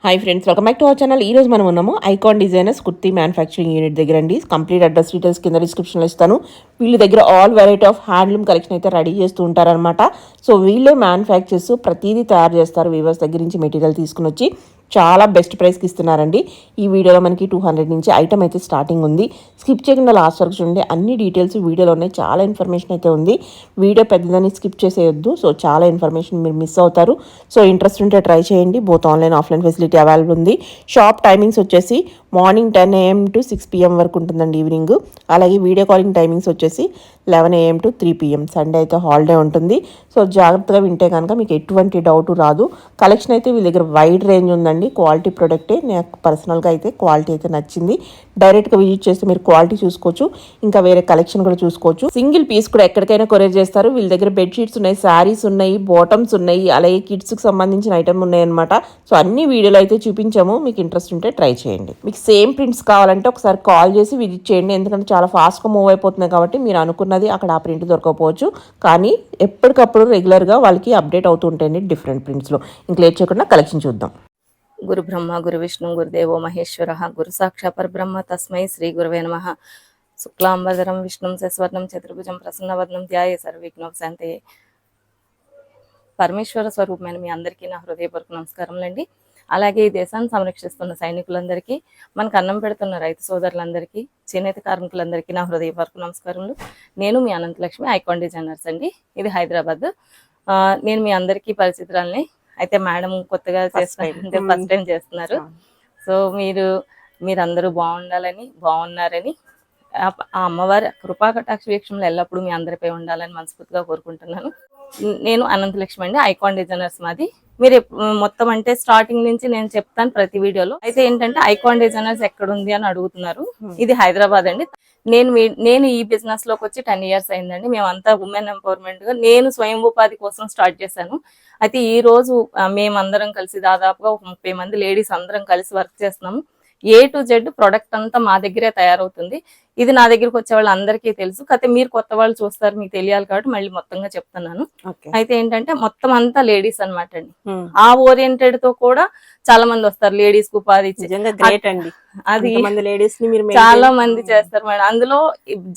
Hi friends, welcome back to our channel. ఈ రోజు మనం ఉన్నాము icon designers kurti manufacturing unit దగ్గర అండి. కంప్లీట్ అడ్రస్ డీటెయిల్స్ కింద డిస్క్రిప్షన్లో ఇస్తాను. వీళ్ళ దగ్గర all variety of handloom collection అయితే రెడీ చేస్తూ ఉంటారనమాట. సో వీళ్ళే మ్యానుఫ్యాక్చర్స్ ప్రతిదీ తయారు చేస్తారు. వీవర్స్ దగ్గర నుంచి మెటీరియల్ తీసుకుని వచ్చి చాలా బెస్ట్ ప్రైస్కి ఇస్తున్నారండి. ఈ వీడియోలో మనకి 200 నుంచి ఐటమ్ అయితే స్టార్టింగ్ ఉంది. స్కిప్ చేయకుండా లాస్ట్ వరకు చూడండి. అన్ని డీటెయిల్స్ వీడియోలో ఉన్నాయి. చాలా ఇన్ఫర్మేషన్ అయితే ఉంది. వీడియో పెద్దదని స్కిప్ చేసేయొద్దు. సో చాలా ఇన్ఫర్మేషన్ మీరు మిస్ అవుతారు. సో ఇంట్రెస్ట్ ఉంటే ట్రై చేయండి. Both online offline facility available ఉంది. షాప్ టైమింగ్స్ వచ్చేసి మార్నింగ్ 10 AM to 6 PM వరకు ఉంటుందండి ఈవినింగ్. అలాగే వీడియో కాలింగ్ టైమింగ్స్ వచ్చేసి 11 AM to 3 PM. సండే అయితే హాలిడే ఉంటుంది. సో జాగ్రత్తగా వింటే కనుక మీకు ఎటువంటి డౌట్ రాదు. కలెక్షన్ అయితే వీళ్ళ దగ్గర వైడ్ రేంజ్ ఉందండి. క్వాలిటీ ప్రొడక్టే. నాకు పర్సనల్గా అయితే క్వాలిటీ అయితే నచ్చింది. డైరెక్ట్గా విజిట్ చేస్తే మీరు క్వాలిటీ చూసుకోవచ్చు. ఇంకా వేరే కలెక్షన్ కూడా చూసుకోవచ్చు. సింగిల్ పీస్ కూడా ఎక్కడికైనా కొరియర్ చేస్తారు. వీళ్ళ దగ్గర బెడ్షీట్స్ ఉన్నాయి, శారీస్ ఉన్నాయి, బాటమ్స్ ఉన్నాయి, అలాగే కిడ్స్కి సంబంధించిన ఐటమ్ ఉన్నాయి అనమాట. సో అన్ని వీడియోలో అయితే చూపించాము. మీకు ఇంట్రెస్ట్ ఉంటే ట్రై చేయండి. మీకు సేమ్ ప్రింట్స్ కావాలంటే ఒకసారి కాల్ చేసి విజిట్ చేయండి. ఎందుకంటే చాలా ఫాస్ట్గా మూవ్ అయిపోతున్నాయి కాబట్టి మీరు అనుకున్నది అక్కడ ఆ ప్రింట్ దొరకకపోవచ్చు. కానీ ఎప్పటికప్పుడు రెగ్యులర్గా వాళ్ళకి అప్డేట్ అవుతూ ఉంటాయండి డిఫరెంట్ ప్రింట్స్లో. ఇంక లేట్ చేయకుండా కలెక్షన్ చూద్దాం. గురు బ్రహ్మ గురు విష్ణు గురుదేవో మహేశ్వర గురు సాక్షాత్ పరబ్రహ్మ తస్మై శ్రీ గురువే నమః. శుక్లాంబరధరం విష్ణుం శశివర్ణం చతుర్భుజం ప్రసన్నవదనం ధ్యాయే సర్వవిఘ్నోపశాంతయే. పరమేశ్వర స్వరూపమైన మీ అందరికీ నా హృదయపూర్వక నమస్కారములండి. అలాగే ఈ దేశాన్ని సంరక్షిస్తున్న సైనికులందరికీ, మనకు అన్నం పెడుతున్న రైతు సోదరులందరికీ, చేనేత కార్మికులందరికీ నా హృదయపూర్వక నమస్కారములు. నేను మీ అనంతలక్ష్మి, ఐకాన్ డిజైనర్స్ అండి. ఇది హైదరాబాద్. నేను మీ అందరికీ పరిచితురాలని. అయితే మేడం కొత్తగా చేస్తున్నారు, ఫస్ట్ టైం చేస్తున్నారు. సో మీరందరూ బాగున్నారని, ఆ అమ్మవారి కృపా కటాక్ష వీక్షణలు ఎల్లప్పుడూ మీ అందరిపై ఉండాలని మనస్ఫూర్తిగా కోరుకుంటున్నాను. నేను అనంతలక్ష్మి అండి, ఐకాన్ డిజైనర్స్ మాది. మీరు మొత్తం అంటే స్టార్టింగ్ నుంచి నేను చెప్తాను ప్రతి వీడియోలో. అయితే ఏంటంటే ఐకాన్ డిజైనర్స్ ఎక్కడ ఉంది అని అడుగుతున్నారు. ఇది హైదరాబాద్ అండి. నేను ఈ బిజినెస్ లోకి వచ్చి 10 years అయిందండి. మేమంతా ఉమెన్ ఎంపవర్మెంట్ గా నేను స్వయం ఉపాధి కోసం స్టార్ట్ చేశాను. అయితే ఈ రోజు మేమందరం కలిసి దాదాపుగా ఒక 30 మంది లేడీస్ అందరం కలిసి వర్క్ చేస్తున్నాము. A to Z ప్రొడక్ట్ అంతా మా దగ్గరే తయారవుతుంది. ఇది నా దగ్గరకు వచ్చే వాళ్ళు అందరికీ తెలుసు. అయితే మీరు కొత్త వాళ్ళు చూస్తారు, మీకు తెలియాలి కాబట్టి మళ్ళీ మొత్తంగా చెప్తున్నాను. అయితే ఏంటంటే మొత్తం అంతా లేడీస్ అనమాట అండి. ఆ ఓరియంటెడ్ తో కూడా చాలా మంది వస్తారు. లేడీస్ కు ఉపాధి అది చాలా మంది చేస్తారు మేడం. అందులో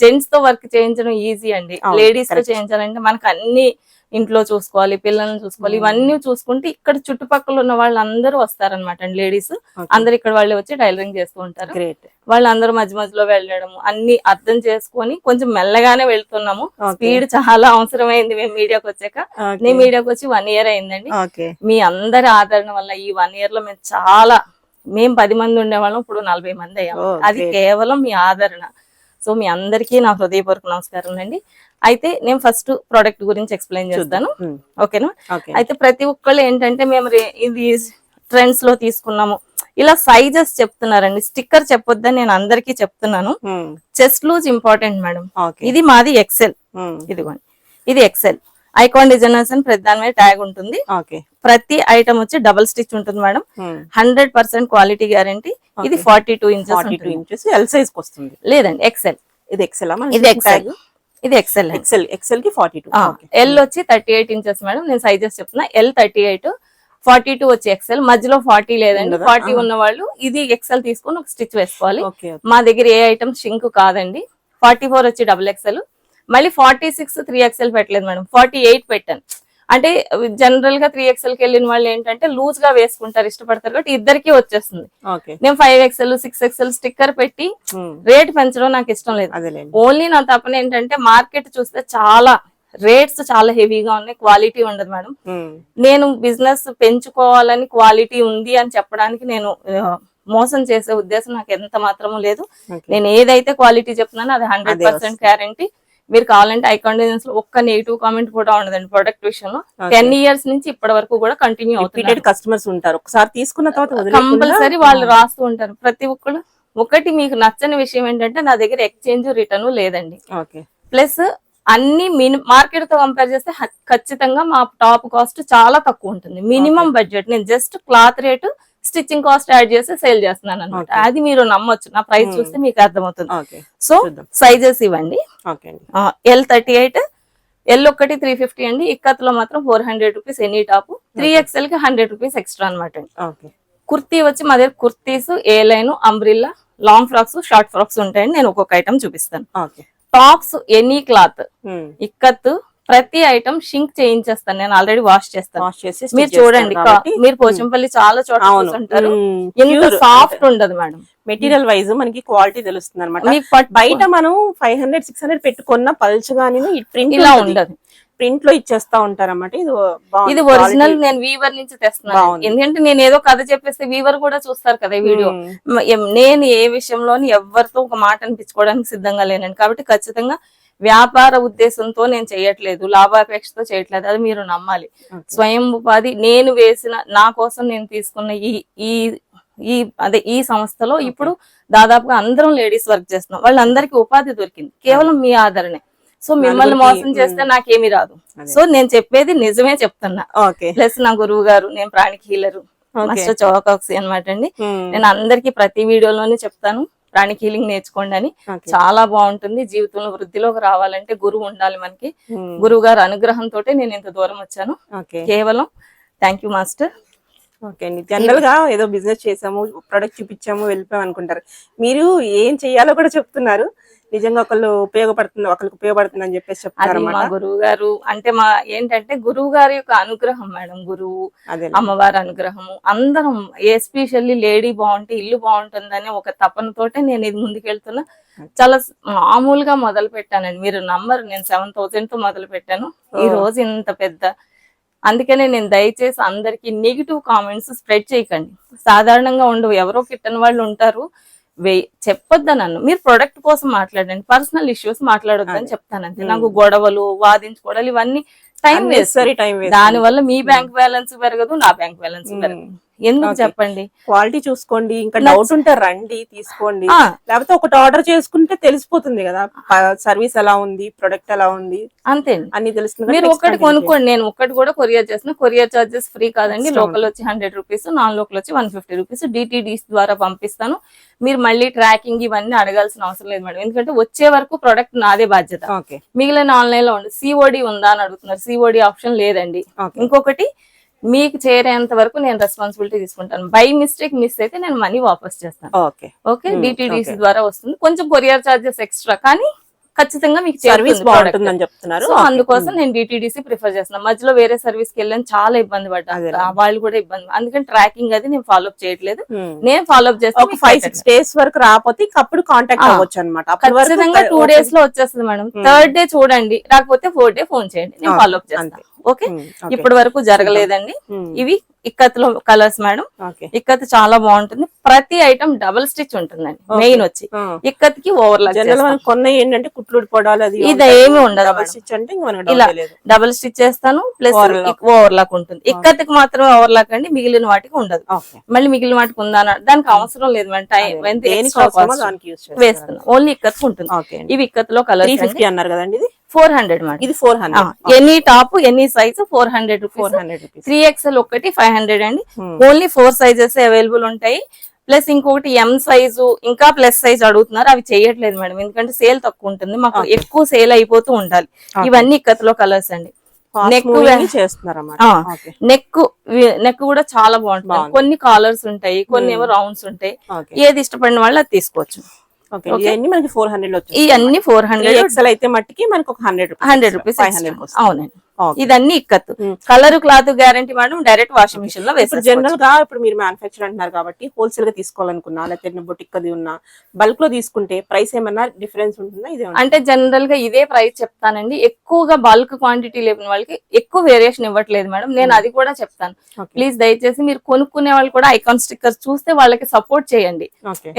జెంట్స్ తో వర్క్ చేయించడం ఈజీ అండి. లేడీస్ తో చేయించాలంటే మనకు అన్ని ఇంట్లో చూసుకోవాలి, పిల్లల్ని చూసుకోవాలి, ఇవన్నీ చూసుకుంటే ఇక్కడ చుట్టుపక్కల ఉన్న వాళ్ళు అందరూ వస్తారనమాట అండి. లేడీస్ అందరు ఇక్కడ వాళ్ళే వచ్చి టైలరింగ్ చేస్తూ ఉంటారు. వాళ్ళందరూ మధ్య మధ్యలో వెళ్ళడం అన్ని అర్థం చేసుకొని కొంచెం మెల్లగానే వెళ్తున్నాము. స్పీడ్ చాలా అవసరమైంది మేము మీడియాకి వచ్చాక. నేను మీడియాకి వచ్చి 1 year అయిందండి. మీ అందరి ఆదరణ వల్ల ఈ 1 year లో మేము 10 మంది ఉండేవాళ్ళం, ఇప్పుడు 40 మంది అయ్యాము. అది కేవలం మీ ఆదరణ. సో మీ అందరికీ నా హృదయపూర్వక నమస్కారం అండి. అయితే నేను ఫస్ట్ ప్రోడక్ట్ గురించి ఎక్స్ప్లెయిన్ చేస్తాను, ఓకేనా? అయితే ప్రతి ఒక్కళ్ళు ఏంటంటే మేము ఇది ట్రెండ్స్ లో తీసుకున్నాము, ఇలా సైజెస్ చెప్తున్నారండి. స్టిక్కర్ చెప్పొద్దని నేను అందరికీ చెప్తున్నాను. Chest loose important madam. ఇది మాది ఎక్సెల్. ఇదిగోండి, ఇది ఎక్సెల్. ఐకాన్ డిజైనర్స్ అని ప్రతి దాని మీద ట్యాగ్ ఉంటుంది. ప్రతి ఐటమ్ వచ్చి డబుల్ స్టిచ్ ఉంటుంది మేడం. 100% quality guarantee. ఇది 42 inches ఎల్ సైజ్ వస్తుంది. లేదండి, ఎక్సెల్. ఇది ఎక్సెల్. ఇది ఎక్సెల్. ఇది ఎక్సెల్. ఎక్సెల్ కి 42. ఎల్ వచ్చి 38 inches మేడం. నేను సైజెస్ చెప్తున్నా. ఎల్ 38, 42 వచ్చి ఎక్సెల్. మధ్యలో 40 లేదండి. 40 ఉన్న వాళ్ళు ఇది ఎక్సెల్ తీసుకుని ఒక స్టిచ్ వేసుకోవాలి. మా దగ్గర ఏ ఐటమ్ షింక్ కాదండి. 44 వచ్చి డబుల్ ఎక్సెల్. మళ్ళీ 46 3XL పెట్టలేదు మేడం, 48 పెట్టాను. అంటే జనరల్ గా 3XL కి వెళ్ళిన వాళ్ళు ఏంటంటే లూజ్ గా వేసుకుంటారు, ఇష్టపడతారు కాబట్టి ఇద్దరికి వచ్చేస్తుంది. నేను 5XL 6XL స్టిక్కర్ పెట్టి రేట్ పెంచడం నాకు ఇష్టం లేదు. ఓన్లీ నా తప్పన ఏంటంటే మార్కెట్ చూస్తే చాలా రేట్స్ చాలా హెవీగా ఉన్నాయి, క్వాలిటీ ఉండదు మేడం. నేను బిజినెస్ పెంచుకోవాలని క్వాలిటీ ఉంది అని చెప్పడానికి నేను మోసం చేసే ఉద్దేశం నాకు ఎంత మాత్రమూ లేదు. నేను ఏదైతే క్వాలిటీ చెప్తున్నానో అది 100% గ్యారంటీ. మీరు కావాలంటే ఐకాన్ డిజైన్స్ లో ఒక్క నెగిటివ్ కామెంట్ కూడా ఉండదండి ప్రొడక్ట్ విషయంలో. 10 years నుంచి ఇప్పటి వరకు కూడా కంటిన్యూ అవుతుంది. కస్టమర్స్ ఉంటారు, ఒకసారి తీసుకున్న తర్వాత కంపల్సరీ వాళ్ళు రాస్తూ ఉంటారు. ప్రతి ఒక్కరు ఒకటి మీకు నచ్చని విషయం ఏంటంటే నా దగ్గర ఎక్స్చేంజ్ రిటర్న్ లేదండి. ప్లస్ అన్ని మార్కెట్ తో కంపేర్ చేస్తే ఖచ్చితంగా మా టాప్ కాస్ట్ చాలా తక్కువ ఉంటుంది. Minimum budget. నేను just cloth rate, stitching cost add చేసి సేల్ చేస్తున్నాను అనమాట. అది మీరు నమ్మొచ్చు, నా ప్రైస్ చూస్తే మీకు అర్థమవుతుంది. సో సైజెస్ ఇవ్వండి. ఎల్ 38, ఎల్ ఒకటి 350 అండి. ఇక్కత్లో మాత్రం 400 రూపీస్ ఎనీ టాప్. 3XL కి 100 రూపీస్ ఎక్స్ట్రా అనమాట అండి. కుర్తీ వచ్చి మా దగ్గర kurtis, A line, umbrella, long frocks, short frocks ఉంటాయండి. నేను ఒక్కొక్క ఐటమ్ చూపిస్తాను. Okay. Tops, any cloth, ikat, ప్రతి ఐటమ్ షింక్ చేయించేస్తాను. నేను ఆల్రెడీ వాష్ చేస్తాను. మీరు చూడండి, మీరు పోచంపల్లి చాలా చోట్ల చూస్తుంటారు, ఎంత సాఫ్ట్ ఉండదు మేడం. మెటీరియల్ వైజ్ మనకి క్వాలిటీ తెలుస్తుంది అనమాట. బయట మనం 500-600 పెట్టుకున్న పల్చగాని ప్రింట్ ఇలా ఉండదు, ప్రింట్ లో ఇచ్చేస్తా ఉంటారన్నమాట. ఇది ఒరిజినల్. నేను వీవర్ నుంచి తెస్తున్నాను. ఎందుకంటే నేను ఏదో కథ చెప్పేస్తే వీవర్ కూడా చూస్తారు కదా వీడియో. నేను ఏ విషయంలోని ఎవరితో ఒక మాట అనిపించుకోవడానికి సిద్ధంగా లేనండి. కాబట్టి ఖచ్చితంగా వ్యాపార ఉద్దేశంతో నేను చేయట్లేదు, లాభాపేక్షతో చేయట్లేదు. అది మీరు నమ్మాలి. స్వయం ఉపాధి నేను వేసిన, నా కోసం నేను తీసుకున్న ఈ సంస్థలో ఇప్పుడు దాదాపుగా అందరం లేడీస్ వర్క్ చేస్తున్నాం. వాళ్ళందరికీ ఉపాధి దొరికింది కేవలం మీ ఆదరణే. సో మిమ్మల్ని మోసం చేస్తే నాకేమీ రాదు. సో నేను చెప్పేది నిజమే చెప్తున్నా. ప్లస్ నా గురువు గారు, నేను ప్రాణిక్ హీలర్ మాస్టర్ చౌకాక్సి అనమాట అండి. నేను అందరికి ప్రతి వీడియోలోనే చెప్తాను, ప్రాణిక్ హీలింగ్ నేర్చుకోండి అని. చాలా బాగుంటుంది. జీవితంలో వృద్ధిలోకి రావాలంటే గురువు ఉండాలి మనకి. గురువు గారు అనుగ్రహంతో నేను ఇంత దూరం వచ్చాను. కేవలం థ్యాంక్ యూ మాస్టర్. ఓకే అండి. జనరల్ గా ఏదో బిజినెస్ చేసాము, ప్రొడక్ట్ చూపించాము, వెళ్ళిపోయాం అనుకుంటారు. మీరు ఏం చెయ్యాలో కూడా చెప్తున్నారు. నిజంగా ఒకరికి ఉపయోగపడుతుంది అని చెప్పేసి చెప్తారు. మా గురువు గారు అంటే ఏంటంటే గురువు గారి యొక్క అనుగ్రహం మేడం. గురువు, అమ్మవారి అనుగ్రహము, అందరం ఎస్పెషల్లీ లేడీ బాగుంటే ఇల్లు బాగుంటుందని ఒక తపనతోటే నేను ఇది ముందుకెళ్తున్నా. చాలా మామూలుగా మొదలు పెట్టానండి. మీరు నంబర్, నేను 7,000 తో మొదలు పెట్టాను. ఈ రోజు ఇంత పెద్ద. అందుకనే నేను దయచేసి అందరికి నెగిటివ్ కామెంట్స్ స్ప్రెడ్ చేయకండి. సాధారణంగా ఉండవు, ఎవరో కిట్టని వాళ్ళు ఉంటారు. చెప్పొద్దా నన్ను, మీరు ప్రొడక్ట్ కోసం మాట్లాడండి, పర్సనల్ ఇష్యూస్ మాట్లాడొద్దు అని చెప్తానంతే. నాకు గొడవలు, వాదించుకోవడాలు ఇవన్నీ టైం వేస్ట్. దాని వల్ల మీ బ్యాంక్ బ్యాలెన్స్ పెరగదు, నా బ్యాంక్ బ్యాలెన్స్ పెరగదు. ఎందుకు చెప్పండి? క్వాలిటీ చూసుకోండి. ఇంకా డౌట్ ఉంటే రండి, తీసుకోండి. లేకపోతే ఒకటి ఆర్డర్ చేసుకుంటే తెలిసిపోతుంది కదా సర్వీస్ ఎలా ఉంది, ప్రొడక్ట్ ఎలా ఉంది, అంతే అన్ని తెలుస్తుంది. మీరు ఒక్కటి కొనుక్కోండి. నేను ఒక్కటి కూడా కొరియర్ చేసిన, కొరియర్ చార్జెస్ ఫ్రీ కాదండి. లోకల్ వచ్చి 100 రూపీస్, నాన్ లోకల్ వచ్చి 150 రూపీస్. డిటిడిసి ద్వారా పంపిస్తాను. మీరు మళ్ళీ ట్రాకింగ్ ఇవన్నీ అడగాల్సిన అవసరం లేదు మేడం. ఎందుకంటే వచ్చే వరకు ప్రొడక్ట్ నాదే బాధ్యత. మిగిలిన ఆన్లైన్ లో ఉంది. సిఓడి ఉందా అని అడుగుతున్నారు. సిఓడి ఆప్షన్ లేదండి. ఇంకొకటి, మీకు చేరేంత వరకు నేను రెస్పాన్సిబిలిటీ తీసుకుంటాను. బై మిస్టేక్ మిస్ అయితే నేను మనీ వాపస్ చేస్తాను. ఓకే, డిటిడిసి ద్వారా వస్తుంది. కొంచెం కొరియర్ చార్జెస్ ఎక్స్ట్రా, కానీ ఖచ్చితంగా మీకు సర్వీస్ బాగుంటుందని చెప్తున్నారు. సో అందుకోసం నేను డిటిడిసి ప్రిఫర్ చేస్తున్నాను. మధ్యలో వేరే సర్వీస్ కి వెళ్ళని చాలా ఇబ్బంది పడ్డాను, వాళ్ళు కూడా ఇబ్బంది. అందుకని ట్రాకింగ్ అది నేను ఫాలో అప్ చేయట్లేదు. నేను ఫాలో అప్ చేస్తాను. 5-6 days వరకు రాకపోతే అప్పుడు కాంటాక్ట్ అవ్వచ్చు అనమాట. ఖచ్చితంగా 2 days లో వచ్చేస్తుంది మేడం. 3rd day చూడండి, రాకపోతే 4th day ఫోన్ చేయండి, నేను ఫాలో అప్ చేస్తాను. ఓకే, ఇప్పటి వరకు జరగలేదండి. ఇవి ఇక్కత్ లో కలర్స్ మేడం. ఇక్కత్ చాలా బాగుంటుంది. ప్రతి ఐటమ్ డబుల్ స్టిచ్ ఉంటుందండి. మెయిన్ వచ్చి ఇక్కత్ కి ఓవర్లాక్. కొన్ని ఏంటంటే కుట్లు పడాలి, ఇది ఏమి ఉండదు. ఇలా డబుల్ స్టిచ్ చేస్తాను, ప్లస్ ఓవర్లాక్ ఉంటుంది. ఇక్కత్ కి మాత్రం ఓవర్లాక్ అండి, మిగిలిన వాటికి ఉండదు. మళ్ళీ మిగిలిన వాటికి ఉందా, దానికి అవసరం లేదు మేడం. వేస్తున్నాం, ఓన్లీ ఇక్కత్ ఉంటుంది. ఇవి ఇక్కత్ లో కలర్స్ అన్నారు కదండి. ఇది 400 మేడం. ఇది 400. Any top, any size 400 rupees. 3XL ఒకటి 500 అండి. ఓన్లీ 4 సైజెస్ అవైలబుల్ ఉంటాయి. ప్లస్ ఇంకొకటి ఎం సైజు, ఇంకా ప్లస్ సైజ్ అడుగుతున్నారు. అవి చేయట్లేదు మేడం, ఎందుకంటే సేల్ తక్కువ ఉంటుంది. మాకు ఎక్కువ సేల్ అయిపోతూ ఉండాలి. ఇవన్నీ ఇక్కత్లో కలర్స్ అండి. నెక్ నెక్ కూడా చాలా బాగుంటుంది. కొన్ని కాలర్స్ ఉంటాయి, కొన్ని ఏమో రౌండ్స్ ఉంటాయి. ఏది ఇష్టపడిన వాళ్ళు అది తీసుకోవచ్చు. ఇవన్నీ మనకి 400 లో వచ్చాయి. ఇవన్నీ 400. ఎక్సెల్ అయితే మట్టికి మనకు 100 రూపీస్ 500. అవునండి. ఇదన్నీ ikat. Colour, cloth guarantee madam. Direct washing machine లో వేస్తారు. జనరల్ గా ఇప్పుడు మీరు మ్యానుఫ్యాక్చర్ అంటున్నారు కాబట్టి హోల్సేల్ గా తీసుకోవాలనుకున్నా, లేకపోతే బొటిక్ అది ఉన్నా, బల్క్ లో తీసుకుంటే ప్రైస్ ఏమన్నా డిఫరెన్స్ ఉంటుందా? ఇదే అంటే జనరల్ గా ఇదే ప్రైస్ చెప్తానండి. ఎక్కువగా బల్క్ క్వాంటిటీ లేని వాళ్ళకి ఎక్కువ వేరియేషన్ ఇవ్వట్లేదు మేడం. నేను అది కూడా చెప్తాను. ప్లీజ్ దయచేసి మీరు కొనుక్కునే వాళ్ళు కూడా ఐకాన్ స్టిక్కర్స్ చూస్తే వాళ్ళకి సపోర్ట్ చేయండి.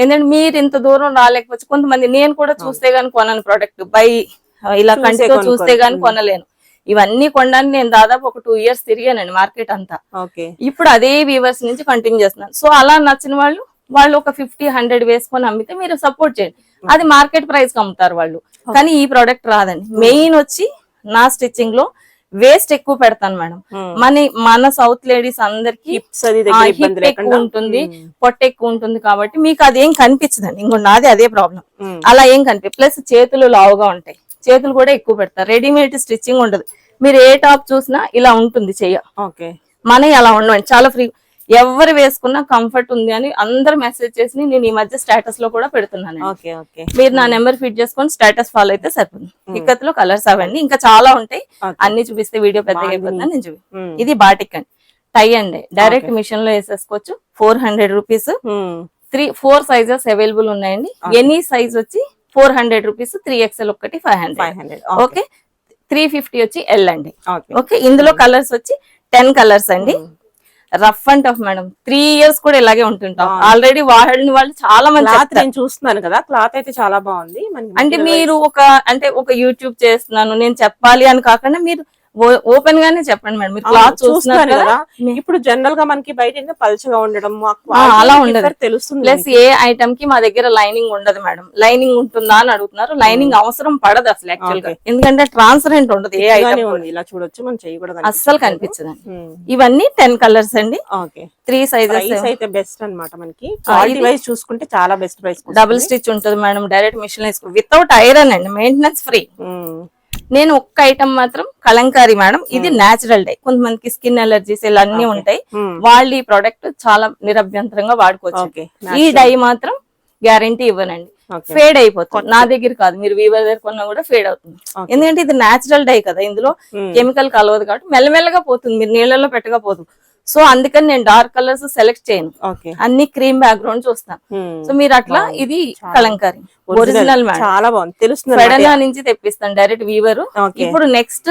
ఎందుకంటే మీరు ఇంత దూరం రాలేకపోతే, కొంతమంది నేను కూడా చూస్తే గానీ కొనను ప్రొడక్ట్, బై ఇలా కంటితో చూస్తే గానీ కొనలేను. ఇవన్నీ కొనడానికి నేను దాదాపు ఒక 2 years తిరిగానండి మార్కెట్ అంతా. ఇప్పుడు అదే వీవర్స్ నుంచి కంటిన్యూ చేస్తున్నాను. సో అలా నచ్చిన వాళ్ళు ఒక 50-100 వేసుకొని అమ్మితే మీరు సపోర్ట్ చేయండి. అది మార్కెట్ ప్రైస్ కి అమ్ముతారు వాళ్ళు. కానీ ఈ ప్రోడక్ట్ రాదండి. మెయిన్ వచ్చి నా స్టిచ్చింగ్ లో వేస్ట్ ఎక్కువ పెడతాను మేడం. మన సౌత్ లేడీస్ అందరికి హిప్ ఎక్కువ ఉంటుంది, పొట్ట ఎక్కువ ఉంటుంది. కాబట్టి మీకు అదేం కనిపించదండి. ఇంకో నాది అదే ప్రాబ్లం. అలా ఏం కనిపి, ప్లస్ చేతులు లావుగా ఉంటాయి, చేతులు కూడా ఎక్కువ పెడతారు. రెడీమేడ్ స్టిచ్చింగ్ ఉండదు. మీరు ఏ టాప్ చూసినా ఇలా ఉంటుంది చెయ్య. మన అలా ఉండవండి, చాలా ఫ్రీ. ఎవరు వేసుకున్నా కంఫర్ట్ ఉంది అని అందరు మెసేజ్ చేసి నేను ఈ మధ్య స్టేటస్ లో కూడా పెడుతున్నాను. Okay okay. మీరు నా నెంబర్ ఫిట్ చేసుకొని స్టేటస్ ఫాలో అయితే సరిపోతుంది. ఇక్కత్లో కలర్స్ అవన్నీ ఇంకా చాలా ఉంటాయి, అన్ని చూపిస్తే వీడియో పెద్దగా అయిపోతుందని నేను చూపి. ఇది బాటిక్ అండి, టై అండి, డైరెక్ట్ మిషన్ లో వేసేసుకోవచ్చు. 400 రూపీస్. 4 సైజెస్ అవైలబుల్ ఉన్నాయండి. ఎనీ సైజ్ వచ్చి 400 రూపీస్. 3XL ఒకటి 500. ఓకే. 350 వచ్చి ఎల్ అండి. ఓకే. ఇందులో కలర్స్ వచ్చి 10 కలర్స్ అండి. Rough and tough madam, 3 years కూడా ఇలాగే ఉంటుంటాం. ఆల్రెడీ వాడిన వాళ్ళు చాలా మంది నేను చూస్తున్నాను కదా, క్లాత్ అయితే చాలా బాగుంది. అంటే మీరు ఒక యూట్యూబ్ చేస్తున్నాను నేను చెప్పాలి అని కాకుండా మీరు ఓపెన్ గానే చెప్పండి మేడం. మీరు క్లాత్ చూస్తున్నారు కదా, ఇప్పుడు జనరల్ గా మనకి బయట పల్చగా ఉండడం అలా ఉండదు, తెలుస్తుంది. ప్లస్ ఏ ఐటమ్ కి మా దగ్గర లైనింగ్ ఉండదు మేడం. లైనింగ్ ఉంటుందా అని అడుగుతున్నారు. లైనింగ్ అవసరం పడదు అసలు యాక్చువల్ గా, ఎందుకంటే ట్రాన్స్పరెంట్ ఉండదు ఏ ఐటమ్. ఇలా చూడొచ్చు, మనం చేయకూడదు, అస్సలు కనిపించదు. ఇవన్నీ 10 కలర్స్ అండి. 3 సైజెస్ అయితే బెస్ట్ అన్నమాట. మనకి క్వాలిటీ వైస్ చూసుకుంటే చాలా బెస్ట్ ప్రైస్. డబుల్ స్టిచ్ ఉంటుంది మేడం, డైరెక్ట్ మిషన్ వేసుకో, వితౌట్ ఐరన్ అండి, మెయింటెనెన్స్ ఫ్రీ. నేను ఒక్క ఐటమ్ మాత్రం కలంకారీ మేడం, ఇది నేచురల్ డై. కొంతమందికి స్కిన్ ఎలర్జీస్ ఇలా అన్ని ఉంటాయి, వాళ్ళు ఈ ప్రోడక్ట్ చాలా నిరభ్యంతరంగా వాడుకోవచ్చు. ఈ డై మాత్రం గ్యారంటీ ఇవ్వనండి, ఫేడ్ అయిపోతుంది. నా దగ్గర కాదు, మీరు వీవర్ దగ్గర కొన్నా కూడా ఫేడ్ అవుతుంది. ఎందుకంటే ఇది నేచురల్ డై కదా, ఇందులో కెమికల్ కలవదు కాబట్టి మెల్లమెల్లగా పోతుంది, మీరు నీళ్ళలో పెట్టకపోదు. సో అందుకని నేను డార్క్ కలర్స్ సెలెక్ట్ చేయను, అన్ని క్రీమ్ బ్యాక్గ్రౌండ్ చూస్తాను. సో మీరు అట్లా, ఇది కలంకారీ ఒరిజినల్ మేడం, చాలా బాగుంది, తెలుస్తుంది. ఫెడనా నుంచి తెప్పిస్తాను డైరెక్ట్ వీవర్. ఇప్పుడు నెక్స్ట్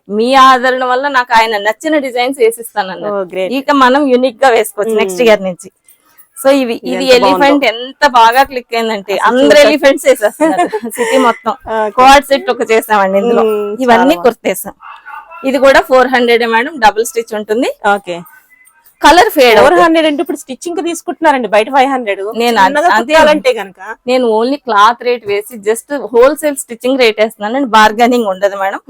మీ ఆదరణ వల్ల నాకు ఆయన నచ్చిన డిజైన్స్ వేసిస్తాను అన్నారు. ఇక మనం యూనిక్ గా వేసుకోవచ్చు నెక్స్ట్ ఇయర్ నుంచి. సో ఇది ఎలిఫెంట్ ఎంత బాగా క్లిక్ అయిందంటే అందరు ఎలిఫెంట్స్ వేసేస్తున్నారు సిటీ మొత్తం. కోఆర్డ్ సెట్ ఒక చేసామండి ఇందులో, ఇవన్నీ కుర్తేసాం. ఇది కూడా 400 మేడం, డబుల్ స్టిచ్ ఉంటుంది. ఓకే. Colour fade. 400 అంటే ఇప్పుడు స్టిచ్చింగ్ తీసుకుంటున్నారండి, బయట 500. నేను ఓన్లీ క్లాత్ రేట్ వేసి జస్ట్ హోల్సేల్ స్టిచ్చింగ్ రేట్ వేస్తున్నాను అండి, బార్గెనింగ్ ఉండదు మేడం.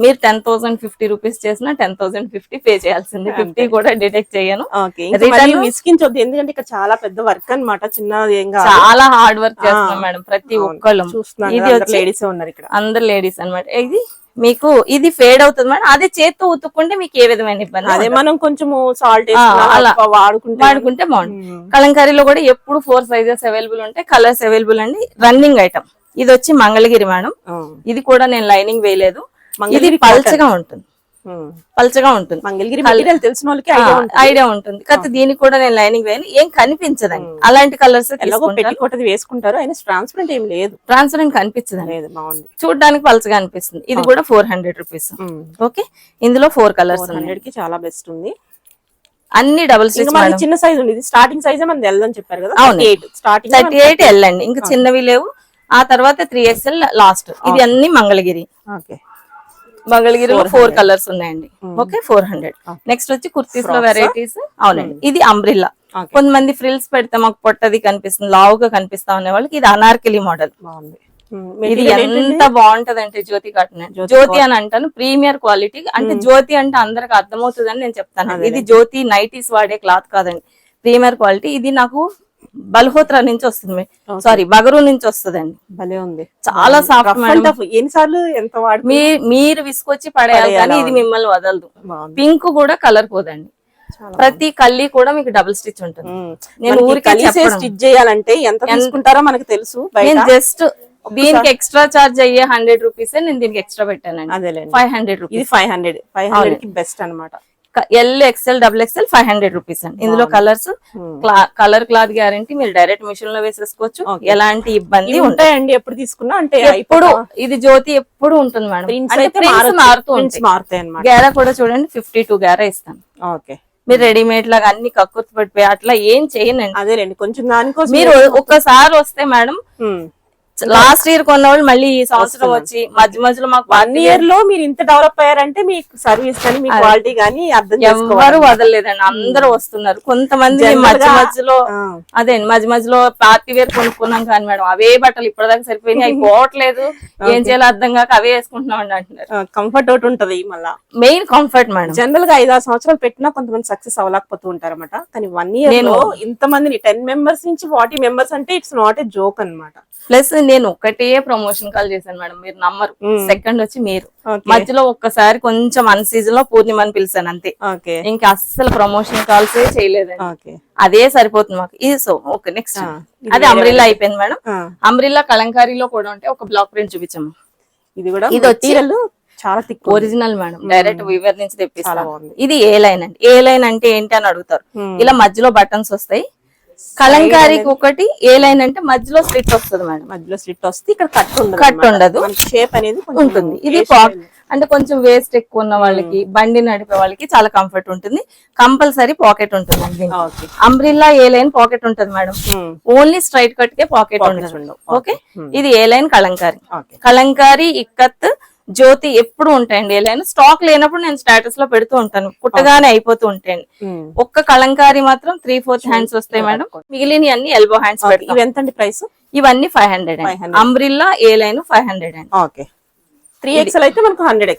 మీరు 10,050 రూపీస్ చేసినా 10,050 పే చేయాల్సింది, 50 కూడా డిడక్ట్ చేయను. మిస్కించొద్దు, ఎందుకంటే ఇక్కడ చాలా పెద్ద వర్క్ అన్నమాట, చిన్నది చాలా హార్డ్ వర్క్ చేస్తున్నాం మేడం ప్రతి ఒక్కళ్ళు. ఇది లేడీస్ ఉన్నారు ఇక్కడ, అందరు లేడీస్ అన్నమాట. మీకు ఇది ఫేడ్ అవుతుంది మేడం, అదే చేత్తో ఉతుక్కుంటే మీకు ఏ విధమైన ఇబ్బంది, అదే మనం కొంచెం సాల్ట్ వాడుకుంటే బాగుంటుంది. కలంకారీలో కూడా ఎప్పుడు 4 సైజెస్ అవైలబుల్ ఉంటాయి, కలర్స్ అవైలబుల్ అండి. రన్నింగ్ ఐటమ్ ఇది వచ్చి మంగళగిరి మేడం, ఇది కూడా నేను లైనింగ్ వేయలేదు. ఇది పల్చగా ఉంటుంది, పల్చగా ఉంటుంది. మంగళగిరి మెటీరియల్ తెలిసిన వాళ్ళకి ఐడియా ఉంటుంది. కాకపోతే దీనికి కూడా నేను లైనింగ్ వేయను, ఏం కనిపించదండి. అలాంటి కలర్స్ వేసుకుంటారు, అయినా ట్రాన్స్పరెంట్ ఏం లేదు, ట్రాన్స్పరెంట్ కనిపించదండి, బాగుంది, చూడడానికి పల్చగా అనిపిస్తుంది. ఇది కూడా 400 రూపీస్. ఓకే. ఇందులో 4 కలర్స్, 400 కి చాలా బెస్ట్ ఉంది. అన్ని డబుల్ స్టిచ్. చిన్న సైజ్ ఉంది, స్టార్టింగ్ సైజ్ మనది ఎల్ అని చెప్పారు కదా. 38 ఎల్ అండి, ఇంకా చిన్నవి లేవు. ఆ తర్వాత 3XL లాస్ట్. ఇది అన్ని మంగళగిరి. మంగళగిరిలో 4 కలర్స్ ఉన్నాయండి. ఓకే. 400. నెక్స్ట్ వచ్చి కుర్తీస్ లో వెరైటీస్. అవునండి. ఇది అంబ్రిల్లా. కొంతమంది ఫ్రిల్స్ పెడితే మాకు పొట్టది కనిపిస్తుంది, లావుగా కనిపిస్తా ఉన్న వాళ్ళకి ఇది అనార్కలి మోడల్. ఇది ఎంత బాగుంటది అంటే జ్యోతి కాటన్. జ్యోతి అని అంటాను, ప్రీమియర్ క్వాలిటీ. అంటే జ్యోతి అంటే అందరికి అర్థమవుతుందని నేను చెప్తాను. ఇది జ్యోతి నైటీస్ వాడే క్లాత్ కాదండి, ప్రీమియర్ క్వాలిటీ. ఇది నాకు బల్హోత్రా నుంచి వస్తుంది, సారీ బగరు నుంచి వస్తుందండి. భలే ఉంది, చాలా సాఫ్ట్ మేడం. ఎన్నిసార్లు ఎంత మీరు విసుకొచ్చి పడేయాలి కానీ ఇది మిమ్మల్ని వదలదు. పింక్ కూడా కలర్ పోదండి. ప్రతి కల్లి కూడా మీకు డబుల్ స్టిచ్ ఉంటుంది. నేను ఊరికి స్టిచ్ చేయాలంటే ఎంత తీసుకుంటారో మనకు తెలుసు. నేను జస్ట్ దీనికి ఎక్స్ట్రా చార్జ్ అయ్యే 100 రూపీస్ నేను దీనికి ఎక్స్ట్రా పెట్టానండి. 500 రూపీస్. 500 కి బెస్ట్ అనమాట. L XL double XL 500 rupees అండి. ఇందులో కలర్స్, కలర్ క్లాత్ గ్యారంటీ. మీరు డైరెక్ట్ మిషన్ లో వేసేసుకోవచ్చు, ఎలాంటి ఇబ్బంది ఉంటాయండి. ఎప్పుడు తీసుకున్నా అంటే ఎప్పుడు ఇది జ్యోతి ఎప్పుడు ఉంటుంది మేడం, మారుతాయి. గేరా కూడా చూడండి 52 గేరా ఇస్తాను. ఓకే. మీరు రెడీమేడ్ లాగా అన్ని కక్కుర్తి పడిపోయి అట్లా ఏం చేయనండి. అదేలేండి, కొంచెం దానికోసం మీరు ఒక్కసారి వస్తే మేడం, లాస్ట్ ఇయర్ కొన్న వాళ్ళు మళ్ళీ ఈ సంవత్సరం వచ్చి మధ్య మధ్యలో మాకు 1 ఇయర్ లో మీరు ఇంత డెవలప్ అయ్యారంటే మీ సర్వీస్ కానీ మీ క్వాలిటీ కానీ అర్థం ఎవరు వదలలేదండి, అందరూ వస్తున్నారు. కొంతమంది మధ్య మధ్యలో అదే మధ్య మధ్యలో పార్టీ వేర్ కొనుక్కున్నాం కానీ మేడం అవే బట్టలు ఇప్పటిదాకా సరిపోయినాయి, అవి పోవట్లేదు, ఏం చేయాలో అర్థం కాక అవే వేసుకుంటున్నాం అండి అంటున్నారు. కంఫర్ట్ ఒకటి ఉంటది, మళ్ళీ మెయిన్ కంఫర్ట్ మేడం. జనరల్ గా 5-6 సంవత్సరాలు పెట్టినా కొంతమంది సక్సెస్ అవ్వలేకపోతూ ఉంటారు అనమాట. కానీ 1 ఇయర్ లో ఇంత మందిని 10 మెంబర్స్ నుంచి 40 మెంబర్స్ అంటే ఇట్స్ నాట్ ఏ జోక్ అనమాట. ప్లస్ నేను ఒకటే ప్రమోషన్ కాల్ చేశాను మేడం, మీరు నమ్మరు. సెకండ్ వచ్చి మీరు Okay. మధ్యలో ఒక్కసారి కొంచెం అన్ సీజన్ లో పూర్ణిమని పిలిచాను అంతే. ఓకే ఇంకా అస్సలు ప్రమోషన్ కాల్స్ చేయలేదండి. ఓకే అదే సరిపోతుంది మాకు. ఇది సో ఓకే నెక్స్ట్ ఇది అది అమ్రిల్లా అయిపోయింది మేడం. ఆ. అమ్రిల్లా కలంకారీలో కూడా ఉంటే ఒక బ్లాక్ ప్రింట్ చూపించాము. ఇది కూడా ఇది వచ్చి మెటీరియల్ చాలా thick original madam, direct weaver నుంచి చాలా తెప్పిస్తాను. బాగుంది. ఇది ఏ లైన్ అండి. ఏ లైన్ అంటే ఏంటి అని అడుగుతారు. ఇలా మధ్యలో బటన్స్ వస్తాయి. కలంకారీకి ఒకటి ఏ లైన్ అంటే మధ్యలో స్లిట్ వస్తుంది మేడం. మధ్యలో స్లిట్ వస్తే ఇక్కడ కట్ ఉండదు. కట్ ఉండదు, షేప్ అనేది కొంచెం ఉంటుంది. ఇది ఏ shape అంటే కొంచెం వేస్ట్ ఎక్కువ ఉన్న వాళ్ళకి, బండి నడిపే వాళ్ళకి చాలా కంఫర్ట్ ఉంటుంది. కంపల్సరీ పాకెట్ ఉంటుంది అండి. ఓకే అంబ్రిల్లా ఏ లైన్ పాకెట్ ఉంటుంది మేడం. ఓన్లీ స్ట్రైట్ కట్ కే పాకెట్ ఉండదు. ఉండవు. ఓకే, ఇది ఏ లైన్ కలంకారీ. ఓకే కలంకారీ, ఇక్కత్, జ్యోతి ఎప్పుడు ఉంటాయండి. ఏ లైన్ స్టాక్ లేనప్పుడు నేను స్టేటస్ లో పెడుతూ ఉంటాను, కుట్టగానే అయిపోతూ ఉంటాయండి. ఒక్క కలంకారీ మాత్రం 3/4 హ్యాండ్స్ వస్తాయి మేడం. మిగిలిన అన్ని ఎల్బో హ్యాండ్స్ పెడతాం. ఇవి ఎంత అండి ప్రైస్? ఇవన్నీ 500 అండి. అంబ్రిల్లా ఏ లైన్ 500 అండి. ఓకే 3XL అయితే మనకు 100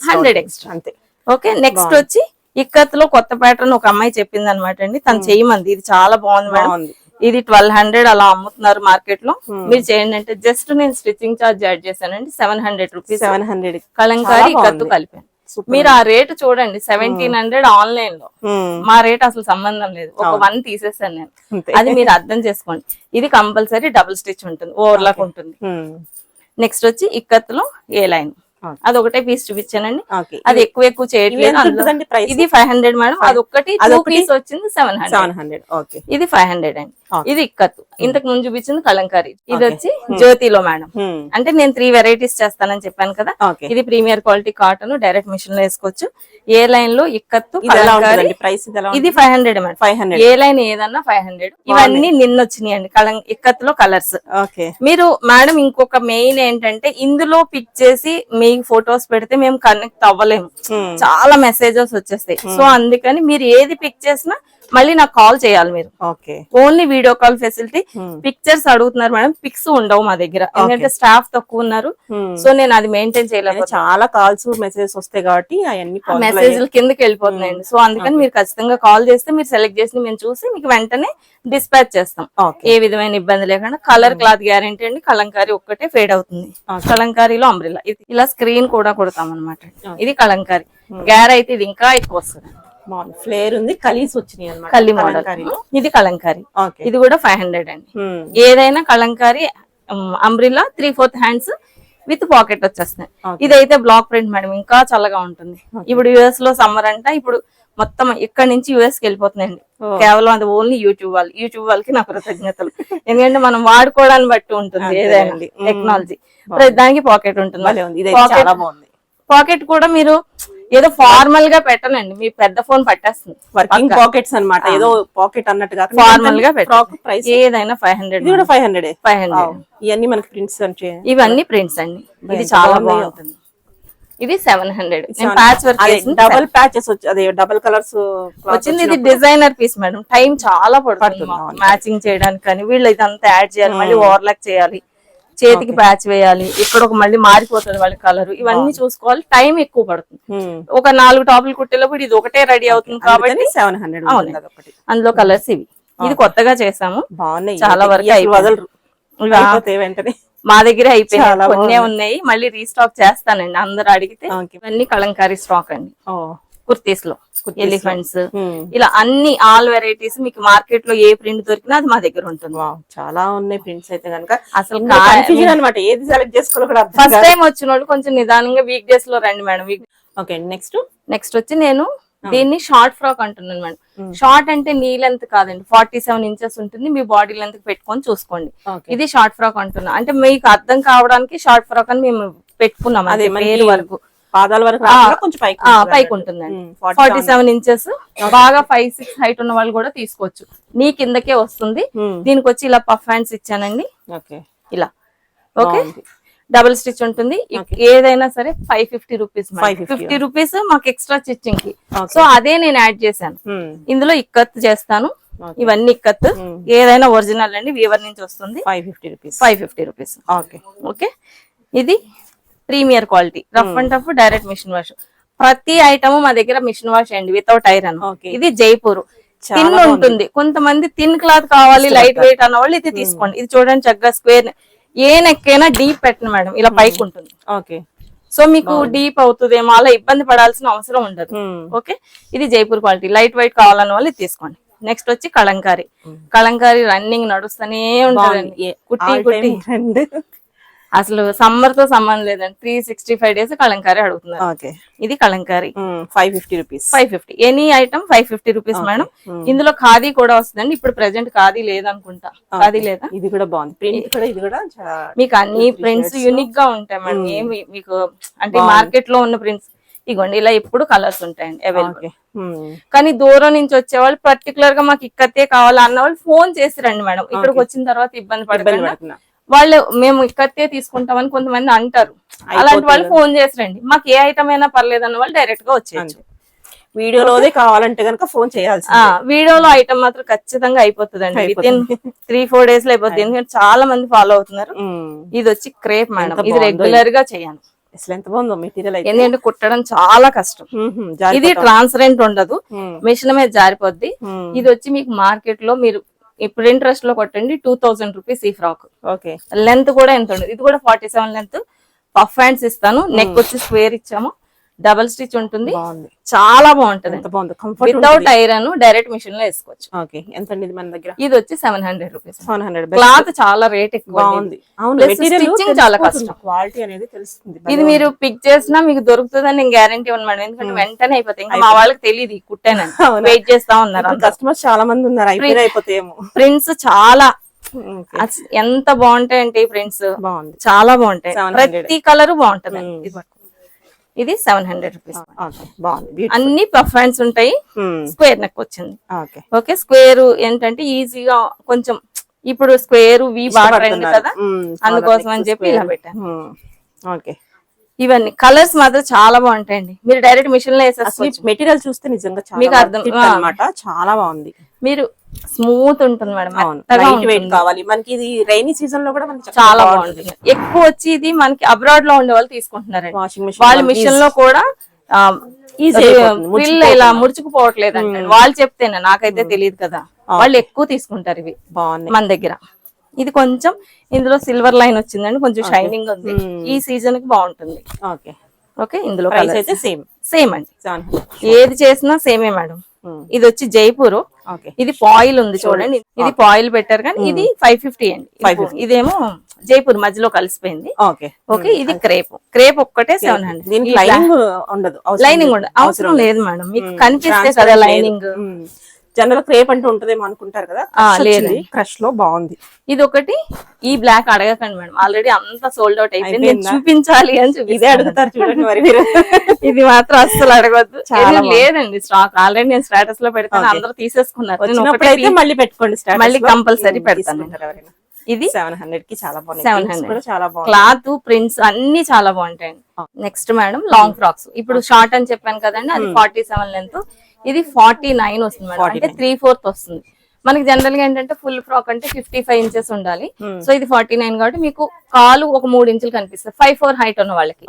extra అంతే. ఓకే, నెక్స్ట్ వచ్చి ఇక్కత్ లో కొత్త ప్యాటర్న్ ఒక అమ్మాయి చెప్పింది అనమాట అండి. తను చేయమంది. ఇది చాలా బాగుంది మేడం. బాగుంది. ఇది 1200 అలా అమ్ముతున్నారు మార్కెట్ లో. మీరు చేయండి అంటే జస్ట్ నేను స్టిచ్చింగ్ చార్జ్ యాడ్ చేశానండి, 700 రూపీస్. 700 కలంకారీ ఇక్కత్తు కలిపాను. మీరు ఆ రేట్ చూడండి, 1700 ఆన్లైన్ లో. మా రేట్ అసలు సంబంధం లేదు, ఒక 1 తీసేసాను నేను. అంతే. అది మీరు అర్థం చేసుకోండి. ఇది కంపల్సరీ డబుల్ స్టిచ్ ఉంటుంది, ఓవర్లాక్ ఉంటుంది. నెక్స్ట్ వచ్చి ఇక్కత్తులో ఏ లైన్, అది ఒకటే పీస్ చూపించానండి. ఓకే అది ఎక్కువ చేయట్లేదు అందులో. ప్రైస్ ఇది 500 మేడం. అది ఒకటి పీస్ వచ్చింది 700. ఓకే ఇది 500 అండి. Okay. ఇది ఇక్కత్తు. ఇంతకు ముందు చూపించింది కలంకారీ. ఇది వచ్చి జ్యోతిలో మేడం. అంటే నేను 3 వెరైటీస్ చేస్తానని చెప్పాను కదా. ఓకే ఇది premier quality cotton, direct machine లో వేసుకోవచ్చు. ఏ లైన్ లో ఇక్కత్తు, కలంకారీ. ప్రైస్ ఇది 500 మేడం. 500. ఏ లైన్ ఏదన్నా 500. ఇవన్నీ నిన్న వచ్చినాయండి ఇక్కత్తులో కలర్స్. ఓకే మీరు మేడం ఇంకొక మెయిన్ ఏంటంటే, ఇందులో పిక్ చేసి మీకు ఫొటోస్ పెడితే మేము కనెక్ట్ అవ్వలేము, చాలా మెసేజెస్ వచ్చేస్తాయి. సో అందుకని మీరు ఏది పిక్ చేసినా మళ్ళీ నాకు కాల్ చేయాలి మీరు. Okay only video call facility. Pictures అడుగుతున్నారు మేడం, పిక్స్ ఉండవు మా దగ్గర, ఎందుకంటే స్టాఫ్ తక్కువ ఉన్నారు. సో నేను అది మెయింటైన్ చేయలేదు. చాలా కాల్స్ మెసేజెస్ వస్తాయి కాబట్టి అవన్నీ మెసేజ్లు కిందకి వెళ్ళిపోతున్నాయండి. సో అందుకని మీరు ఖచ్చితంగా కాల్ చేస్తే మీరు సెలెక్ట్ చేసి మేము చూసి మీకు వెంటనే డిస్పాచ్ చేస్తాం, ఏ విధమైన ఇబ్బంది లేకుండా. కలర్ క్లాత్ గ్యారెంటీ అండి. కలంకారీ ఒక్కటే ఫేడ్ అవుతుంది. కలంకారీలో అంబ్రిల్లా. ఇలా స్క్రీన్ కూడా కొడతాం అనమాట. ఇది కలంకారీ. గ్యార్ అయితే ఇది ఇంకా ఎక్కువ వస్తుంది. ఫ్లేర్ ఉంది, కలీస్ వచ్చినాయి అన్నమాట. కల్లి మోడల్. ఇది కలంకారీ. ఓకే ఇది కూడా 500 అండి. ఏదైనా Kalamkari umbrella 3/4 hands with pocket వచ్చేస్తున్నాయి. ఇదైతే బ్లాక్ ప్రింట్ మేడం, ఇంకా చల్లగా ఉంటుంది. ఇప్పుడు యుఎస్ లో సమ్మర్ అంట, ఇప్పుడు మొత్తం ఇక్కడ నుంచి యుఎస్ కి వెళ్ళిపోతున్నాయండి. కేవలం అది ఓన్లీ యూట్యూబ్ వాళ్ళకి నా కృతజ్ఞతలు. ఎందుకంటే మనం వాడుకోవడాన్ని బట్టి ఉంటుంది ఏదైనా టెక్నాలజీ. దానికి పాకెట్ ఉంటుంది. పాకెట్ కూడా మీరు ఏదో ఫార్మల్ గా పెట్టనండి, మీ పెద్ద ఫోన్ పట్టేస్తుంది. వర్కింగ్ పాకెట్స్ అన్నమాట, ఏదో పాకెట్ అన్నట్టుగా ఫార్మల్ గా పెట్టాలి. ఏదైనా 500. ఇది కూడా 500. 500. ఇవన్నీ మనకి ప్రింట్స్ అంటే ఇవన్నీ ప్రింట్స్ అండి. ఇది చాలా బాగుంటుంది. ఇది 700. ప్యాచ్ వర్క్ డబుల్ ప్యాచెస్ అదే డబుల్ కలర్స్ వచ్చింది. ఇది డిజైనర్ పీస్ మేడం. టైం చాలా పడుతుంది మ్యాచింగ్ చేయడానికి. కానీ వీళ్ళు ఇదంతా యాడ్ చేయాలి, మళ్ళీ ఓవర్లాక్ చేయాలి, చేతికి ప్యాచ్ వేయాలి, ఇక్కడ ఒక మళ్ళీ మారిపోతుంది వాళ్ళ కలర్. ఇవన్నీ చూసుకోవాలి, టైం ఎక్కువ పడుతుంది. ఒక 4 టాపులు కుట్టేటప్పుడు ఇది ఒకటే రెడీ అవుతుంది కాబట్టి 700. అందులో కలర్స్ ఇవి. ఇది కొత్తగా చేసాము, బాగున్నాయి, చాలా వరకు వెంటనే మా దగ్గర అయిపోయింది. కొన్నే ఉన్నాయి, మళ్ళీ రీస్టాక్ చేస్తానండి అందరు అడిగితే. ఇవన్నీ కలంకారీ స్టాక్ అండి. కుర్తీస్ లో ఎలిఫెంట్స్, ఇలా అన్ని ఆల్ వెరైటీస్ మీకు మార్కెట్ లో ఏ ప్రింట్ దొరికినా అది మా దగ్గర ఉంటుంది. చాలా ఉన్నాయి ప్రింట్స్ అయితే కనుక. అసలు కన్ఫ్యూజన్ అన్నమాట, ఏది సెలెక్ట్ చేసుకోవాలో కూడా. ఫస్ట్ టైం వచ్చిన వాళ్ళు కొంచెం నిదానంగా వీక్ డేస్ లో రండి మేడం. ఓకే నెక్స్ట్ వచ్చి నేను దీన్ని షార్ట్ ఫ్రాక్ అంటున్నాను మేడం. షార్ట్ అంటే నీ లెంత్ కాదండి, 47 ఇంచెస్ ఉంటుంది. మీ బాడీ లెంత్ పెట్టుకొని చూసుకోండి. ఇది షార్ట్ ఫ్రాక్ అంటున్నా అంటే మీకు అర్థం కావడానికి షార్ట్ ఫ్రాక్ అని మేము పెట్టుకున్నాం. అదే పేరు వరకు పాదాల వరకు కొంచెం పైకి ఉంటుందండి. 47 ఇంచెస్. బాగా 5'6" హైట్ ఉన్న వాళ్ళు కూడా తీసుకోవచ్చు. నీ కిందకే వస్తుంది. దీనికి వచ్చి ఇలా పఫ్ హ్యాండ్స్ ఇచ్చానండి. ఇలా ఓకే, డబుల్ స్టిచ్ ఉంటుంది. ఏదైనా సరే 550 రూపీస్. 50 రూపీస్ మాకు ఎక్స్ట్రా స్టిచ్చింగ్ కి. సో అదే నేను యాడ్ చేశాను. ఇందులో ఇక్కత్ చేస్తాను. ఇవన్నీ ఇక్కత్. ఏదైనా ఒరిజినల్ అండి, వీవర్ నుంచి వస్తుంది. 550 రూపీస్. ఓకే, ఇది premier quality, rough and tough, direct machine wash. ప్రతి ఐటమ్ మా దగ్గర మిషన్ వాష్ అండి, వితౌట్ ఐరన్. ఇది జైపూర్ థిన్ ఉంటుంది. కొంతమంది థిన్ క్లాత్ కావాలి, లైట్ వెయిట్ అన్న వాళ్ళు ఇది తీసుకోండి. ఇది చూడండి చక్కగా స్క్వేర్. ఏ నెక్ అయినా డీప్ పెట్టను మేడం, ఇలా పైకి ఉంటుంది. ఓకే. సో మీకు డీప్ అవుతుందేమో, అలా ఇబ్బంది పడాల్సిన అవసరం ఉండదు. ఓకే, ఇది జైపూర్ క్వాలిటీ. లైట్ వెయిట్ కావాలన్న వాళ్ళు ఇది తీసుకోండి. నెక్స్ట్ వచ్చి కలంకారీ. కలంకారీ రన్నింగ్ నడుస్తూనే ఉంటుందండి, కుట్టి కుట్టి. అసలు సమ్మర్ తో సంబంధం లేదండి, 365 days కలంకారీ అడుగుతున్నారు. ఇది Kalamkari 550 rupees. 550 any item 550 rupees madam. ఇందులో ఖాదీ కూడా వస్తుందండి. ఇప్పుడు ప్రెసెంట్ ఖాదీ లేదనుకుంటా, ఖాదీ లేదా? ఇది కూడా బాగుంది, ప్రింట్ కూడా. ఇది కూడా మీకు అన్ని ప్రింట్స్ యూనిక్ గా ఉంటాయి మేడం. ఏమి మీకు అంటే మార్కెట్ లో ఉన్న ప్రింట్స్ ఇగోండి, ఇలా ఎప్పుడు కలర్స్ ఉంటాయండి అవైలబుల్. కానీ దూరం నుంచి వచ్చే వాళ్ళు పర్టికులర్ గా మాకు ఇక్కతే కావాలి అన్న వాళ్ళు ఫోన్ చేసి రండి మేడం. ఇక్కడికి వచ్చిన తర్వాత ఇబ్బంది పడకుండా వాళ్ళు మేము ఇక్కతే తీసుకుంటామని కొంతమంది అంటారు. అలాంటి వాళ్ళు ఫోన్ చేసి రండి, మాకు ఏ ఐటమ్ అయినా పర్లేదు అన్న వాళ్ళు డైరెక్ట్ గా వచ్చేయచ్చు. వీడియోలోనే కావాలంటే కనుక ఫోన్ చేయాల్సి. వీడియోలో ఐటమ్ మాత్రం ఖచ్చితంగా అయిపోతుందండి, విత్ ఇన్ 3-4 days లో అయిపోతుంది. ఎందుకంటే చాలా మంది ఫాలో అవుతున్నారు. ఇది వచ్చి క్రేప్ మేడం, ఇది రెగ్యులర్ గా చేయాలి. అసలు ఎంత బాగుందో మెటీరియల్. ఎందుకంటే కుట్టడం చాలా కష్టం. ఇది ట్రాన్స్పరెంట్ ఉండదు, మిషన్ మీద జారిపోద్ది. ఇది వచ్చి మీకు మార్కెట్ లో మీరు ఇప్పుడు ఇంట్రెస్ట్ లో కొట్టండి 2000 రూపీస్ ఈ ఫ్రాక్. ఓకే. లెంత్ కూడా ఎంత ఉండదు. ఇది కూడా 47 లెంత్. పఫ్ హ్యాండ్స్ ఇస్తాను, నెక్ వచ్చి స్క్వేర్ ఇచ్చాము, డబుల్ స్టిచ్ ఉంటుంది, చాలా బాగుంటది. వితౌట్ ఐరన్, డైరెక్ట్ మిషన్ లో వేసుకోవచ్చు. ఓకే. ఎంత అండి మన దగ్గర? ఇది వచ్చి 700 రూపీస్. 700. క్లాత్ చాలా రేట్ ఎక్కువ, చాలా కష్టం. క్వాలిటీ అనేది తెలుస్తుంది. ఇది మీరు పిక్ చేసినా మీకు దొరుకుతుందని నేను గ్యారంటీ ఉన్నాను. ఎందుకంటే వెంటనే అయిపోతాయి. ఇంకా మా వాళ్ళకి తెలియదు కుట్టానని, వెయిట్ చేస్తా ఉన్నారు. కస్టమర్స్ చాలా మంది ఉన్నారు, అయిపోతాయేమో. ప్రింట్స్ చాలా ఎంత బాగుంటాయంటే ఈ ప్రింట్స్ చాలా బాగుంటాయి. ప్రతి కలర్ బాగుంటది. ఇది 700 రూపీస్. అన్ని పఫ్ హ్యాండ్స్ ఉంటాయి, స్క్వేర్ నెక్ వచ్చింది. ఓకే. స్క్వేర్ ఏంటంటే ఈజీగా కొంచెం ఇప్పుడు స్క్వేర్ వి బాగా ట్రెండ్ కదా, అందుకోసం అని చెప్పి ఇలా పెట్టాను. ఓకే. ఇవన్నీ కలర్స్ మాత్రం చాలా బాగుంటాయండి. మీరు డైరెక్ట్ మిషన్ లో వేసేసుకోవచ్చు. మెటీరియల్ చూస్తే నిజంగా మీకు అర్థం అన్నమాట, చాలా బాగుంది. మీరు స్మూత్ ఉంటుంది మేడం, లైట్ వెయిట్ కావాలి మనకి. ఇది రైనీ సీజన్ లో కూడా మనకి చాలా బాగుంటుంది. ఎక్కువ వచ్చి ఇది మనకి అబ్రాడ్ లో ఉండే వాళ్ళు తీసుకుంటున్నారండి. వాళ్ళ మిషన్ లో కూడా ఇలా ముడుచుకుపోవట్లేదు అంటే వాళ్ళు చెప్తేనే, నాకైతే తెలియదు కదా. వాళ్ళు ఎక్కువ తీసుకుంటారు ఇవి మన దగ్గర. ఇది కొంచెం ఇందులో సిల్వర్ లైన్ వచ్చిందండి, కొంచెం షైనింగ్ ఉంది. ఈ సీజన్ కి బాగుంటుంది. ఓకే. ఇందులో సేమ్ అండి, ఏది చేసినా సేమే మేడం. ఇది వచ్చి జైపూర్. ఇది పాయిల్ ఉంది చూడండి, ఇది పాయిల్ పెట్టారు కానీ ఇది 550 అండి. ఇదేమో జైపూర్ మధ్యలో కలిసిపోయింది. ఓకే. ఇది క్రేప్ ఒక్కటే 700. లైనింగ్ ఉండదు, లైనింగ్ ఉండదు, అవసరం లేదు మేడం. మీకు కనిపిస్తే కదా లైనింగ్. జనరల్ క్రేప్ అంటూ ఉంటదేమో అనుకుంటారు కదా, లేదు. క్రష్ లో బాగుంది. ఇది ఒకటి. ఈ బ్లాక్ అడగకండి మేడం, ఆల్రెడీ అంతా సోల్డ్ అవుట్ అయిపోయింది. నేను చూపించాలి అని ఇదే అడుగుతారు చూడండి మరి మీరు. ఇది మాత్రం అస్సలు అడగద్దు, లేదండి స్టాక్. ఆల్రెడీ నేను స్టేటస్ లో పెడతాను, అందరూ తీసేసుకున్నారు. మళ్ళీ పెట్టుకోండి, మళ్ళీ కంపల్సరీ పెడతాను. ఇది 700 కి చాలా బాగుంది. క్లాత్, ప్రింట్స్ అన్ని చాలా బాగుంటాయండి. Next madam long frocks. ఇప్పుడు షార్ట్ అని చెప్పాను కదండి, అది 47 లెంత్. ఇది 49 వస్తుంది మేడం, అంటే 3/4 వస్తుంది. మనకి జనరల్ గా ఏంటంటే ఫుల్ ఫ్రాక్ అంటే 55 ఇంచెస్ ఉండాలి. సో ఇది 49 కాబట్టి మీకు కాలు ఒక 3 ఇంచులు కనిపిస్తుంది. 5'4" హైట్ ఉన్న వాళ్ళకి,